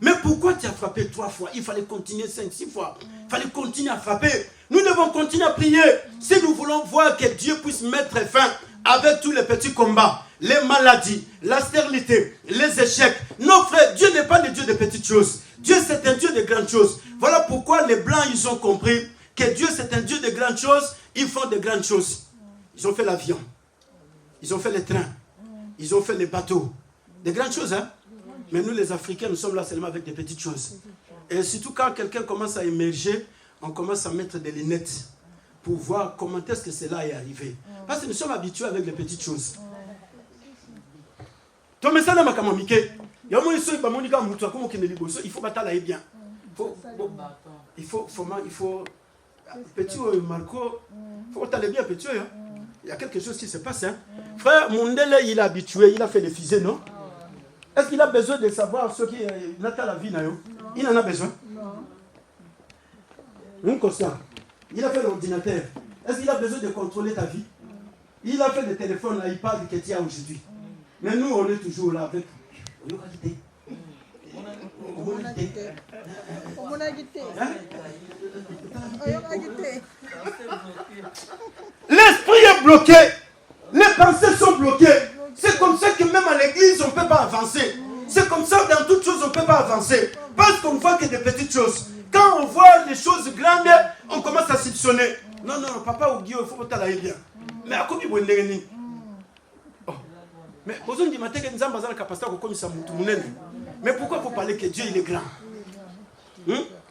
Mais pourquoi tu as frappé 3 fois? Il fallait continuer 5, 6 fois. Il fallait continuer à frapper. Nous devons continuer à prier. Si nous voulons voir que Dieu puisse mettre fin avec tous les petits combats, les maladies, la stérilité, les échecs. Non, frère, Dieu n'est pas le Dieu de petites choses. Dieu, c'est un Dieu de grandes choses. Voilà pourquoi les Blancs, ils ont compris que Dieu, c'est un Dieu de grandes choses. Ils font de grandes choses. Ils ont fait l'avion. Ils ont fait les trains. Ils ont fait les bateaux. Des grandes choses, hein? Mais nous, les Africains, nous sommes là seulement avec des petites choses. Et surtout quand quelqu'un commence à émerger, on commence à mettre des lunettes pour voir comment est-ce que cela est arrivé. Parce que nous sommes habitués avec les petites choses. Il faut batailler bien. Il faut petit Marco, il faut aller bien petit. Il y a quelque chose qui se passe. Hein. Frère Mundele, il est habitué, il a fait les fusées, non? Est-ce qu'il a besoin de savoir ce qui est dans la vie? Il en a besoin. Non, constant. Il a fait l'ordinateur. Est-ce qu'il a besoin de contrôler ta vie? Il a fait le téléphone, l'iPad que tu as aujourd'hui. Mais nous, on est toujours là avec. L'esprit est bloqué. Les pensées sont bloquées. C'est comme ça que même à l'église, on ne peut pas avancer. C'est comme ça dans toutes choses, on ne peut pas avancer. Parce qu'on ne voit que des petites choses. Quand on voit les choses grandes, on commence à soupçonner. Non, papa ou Guillaume, il faut que tu ailles bien. Mais à quoi il faut aller? Mais pourquoi vous parlez que Dieu il est grand?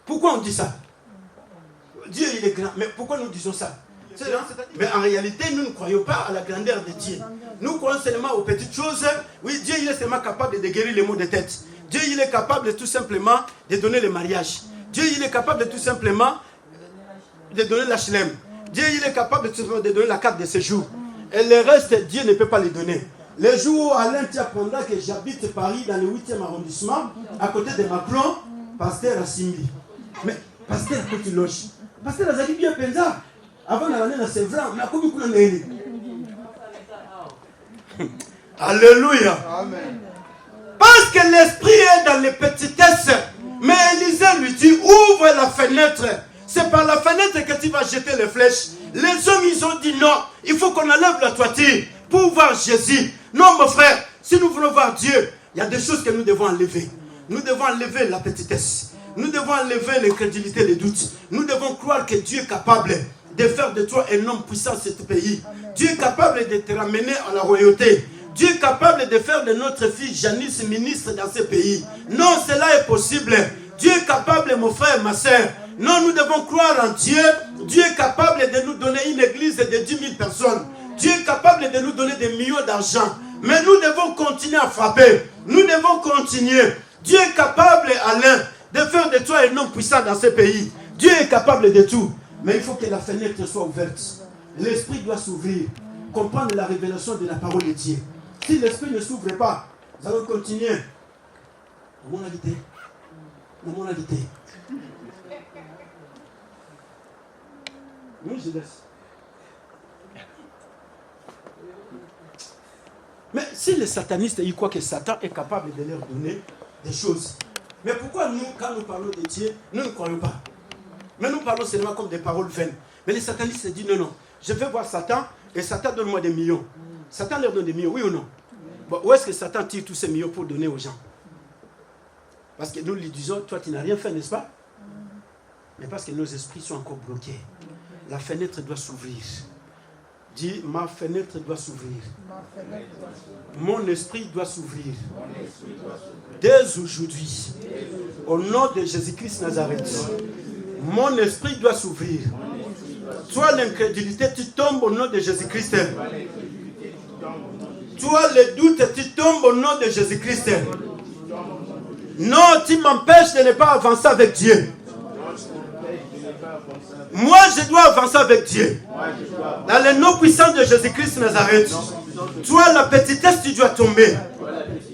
Pourquoi on dit ça? Dieu il est grand. Mais pourquoi nous disons ça? Mais en réalité, nous ne croyons pas à la grandeur de Dieu. Nous croyons seulement aux petites choses. Oui, Dieu il est seulement capable de guérir les maux de tête. Dieu il est capable tout simplement de donner le mariage. Dieu il est capable tout simplement de donner l'HLM. Dieu il est capable de donner la carte de séjour. Et le reste, Dieu ne peut pas les donner. Les jours où Alain t'apprendra que j'habite Paris dans le 8e arrondissement, à côté de Macron, pasteur Assimbi. Mais pasteur, quand tu loges, pasteur Azali bien pensa. Avant d'aller dans ces blancs, mais à quoi vous l'avez? Alléluia. Amen. Parce que l'esprit est dans les petitesses. Mais Élisée lui dit, ouvre la fenêtre. C'est par la fenêtre que tu vas jeter les flèches. Les hommes, ils ont dit non. Il faut qu'on enlève la toiture pour voir Jésus. Non, mon frère, si nous voulons voir Dieu, il y a des choses que nous devons enlever. Nous devons enlever la petitesse. Nous devons enlever l'incrédulité, les doutes. Nous devons croire que Dieu est capable. de faire de toi un homme puissant dans ce pays. Dieu est capable de te ramener à la royauté. Dieu est capable de faire de notre fille Janice ministre dans ce pays. Non, cela est possible. Dieu est capable, mon frère et ma soeur. Non, nous devons croire en Dieu. Dieu est capable de nous donner une église de 10 000 personnes. Dieu est capable de nous donner des millions d'argent. Mais nous devons continuer à frapper. Nous devons continuer. Dieu est capable, Alain, de faire de toi un homme puissant dans ce pays. Dieu est capable de tout. Mais il faut que la fenêtre soit ouverte. L'esprit doit s'ouvrir. Comprendre la révélation de la parole de Dieu. Si l'esprit ne s'ouvre pas, nous allons continuer. Mon invité. Mon invité. Oui, je laisse. Mais si les satanistes, ils croient que Satan est capable de leur donner des choses. Mais pourquoi nous, quand nous parlons de Dieu, nous ne croyons pas? Mais nous parlons seulement comme des paroles vaines. Mais les satanistes disent non, non. Je vais voir Satan et Satan donne-moi des millions. Satan leur donne des millions, oui ou non? Bon, où est-ce que Satan tire tous ces millions pour donner aux gens? Parce que nous lui disons, toi tu n'as rien fait, n'est-ce pas? Mais parce que nos esprits sont encore bloqués. La fenêtre doit s'ouvrir. Dis, ma fenêtre doit s'ouvrir. Mon esprit doit s'ouvrir. Dès aujourd'hui, au nom de Jésus-Christ Nazareth, mon esprit doit s'ouvrir. Toi, l'incrédulité, tu tombes au nom de Jésus-Christ. Toi, le doute, tu tombes au nom de Jésus-Christ. Non, tu m'empêches de ne pas avancer avec Dieu. Moi, je dois avancer avec Dieu. Dans le nom puissant de Jésus-Christ Nazareth. Toi, la petitesse, tu dois tomber.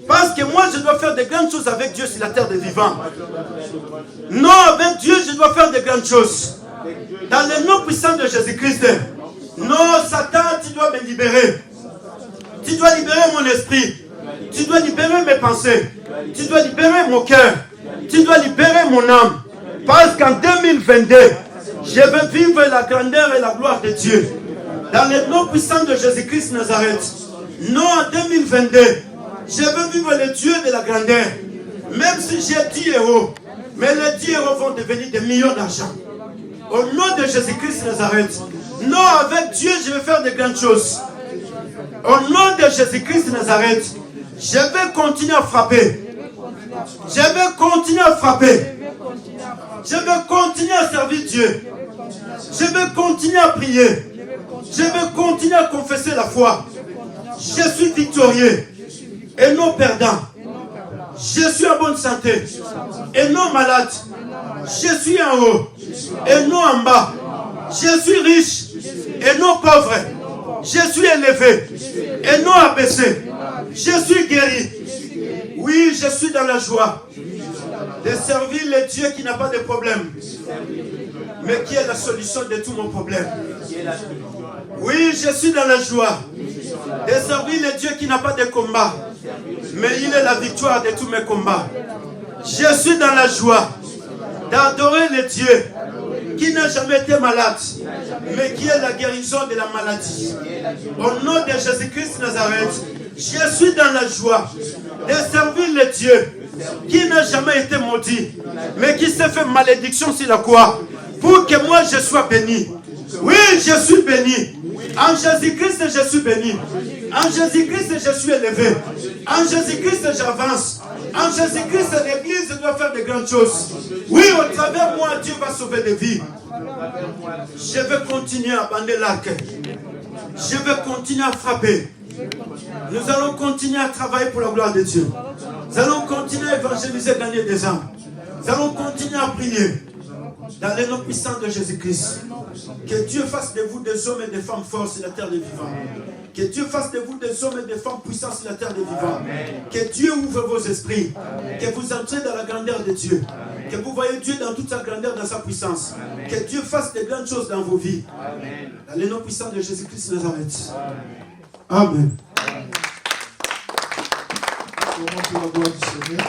Parce que moi, je dois faire de grandes choses avec Dieu sur la terre des vivants. Non, avec Dieu, je dois faire de grandes choses. Dans le nom puissant de Jésus-Christ. Non, Satan, tu dois me libérer. Tu dois libérer mon esprit. Tu dois libérer mes pensées. Tu dois libérer mon cœur. Tu dois libérer mon âme. Parce qu'en 2022, je veux vivre la grandeur et la gloire de Dieu. Dans le nom puissant de Jésus-Christ Nazareth. Non, en 2022, je veux vivre le Dieu de la grandeur. Même si j'ai 10 euros, mais les 10 euros vont devenir des millions d'argent. Au nom de Jésus-Christ Nazareth. Non, avec Dieu, je vais faire de grandes choses. Au nom de Jésus-Christ Nazareth, je vais continuer à frapper. Je vais continuer à frapper. Je vais continuer à servir Dieu. Je vais continuer à prier. Je vais continuer à confesser la foi. Je suis victorieux et non perdant. Je suis en bonne santé et non malade. Je suis en haut et non en bas. Je suis riche et non pauvre. Je suis élevé et non abaissé. Je suis guéri. Oui, je suis dans la joie de servir le Dieu qui n'a pas de problème, mais qui est la solution de tout mon problème. Oui, je suis dans la joie de servir le Dieu qui n'a pas de combat, mais il est la victoire de tous mes combats. Je suis dans la joie d'adorer le Dieu qui n'a jamais été malade, mais qui est la guérison de la maladie. Au nom de Jésus-Christ Nazareth, je suis dans la joie de servir le Dieu qui n'a jamais été maudit, mais qui s'est fait malédiction sur la croix, pour que moi je sois béni. Oui, je suis béni. En Jésus-Christ, je suis béni. En Jésus-Christ, je suis élevé. En Jésus-Christ, j'avance. En Jésus-Christ, l'Église doit faire de grandes choses. Oui, au travers de moi, Dieu va sauver des vies. Je vais continuer à bander l'arc. Je vais continuer à frapper. Nous allons continuer à travailler pour la gloire de Dieu. Nous allons continuer à évangéliser, gagner des âmes. Nous allons continuer à prier dans le nom puissant de Jésus-Christ. Que Dieu fasse de vous des hommes et des femmes forts sur la terre des vivants. Que Dieu fasse de vous des hommes et des femmes puissants sur la terre des vivants. Que Dieu ouvre vos esprits. Que vous entrez dans la grandeur de Dieu. Que vous voyez Dieu dans toute sa grandeur, dans sa puissance. Que Dieu fasse de grandes choses dans vos vies. Dans le nom puissant de Jésus-Christ Nazareth. Amen. Pour la gloire du Seigneur.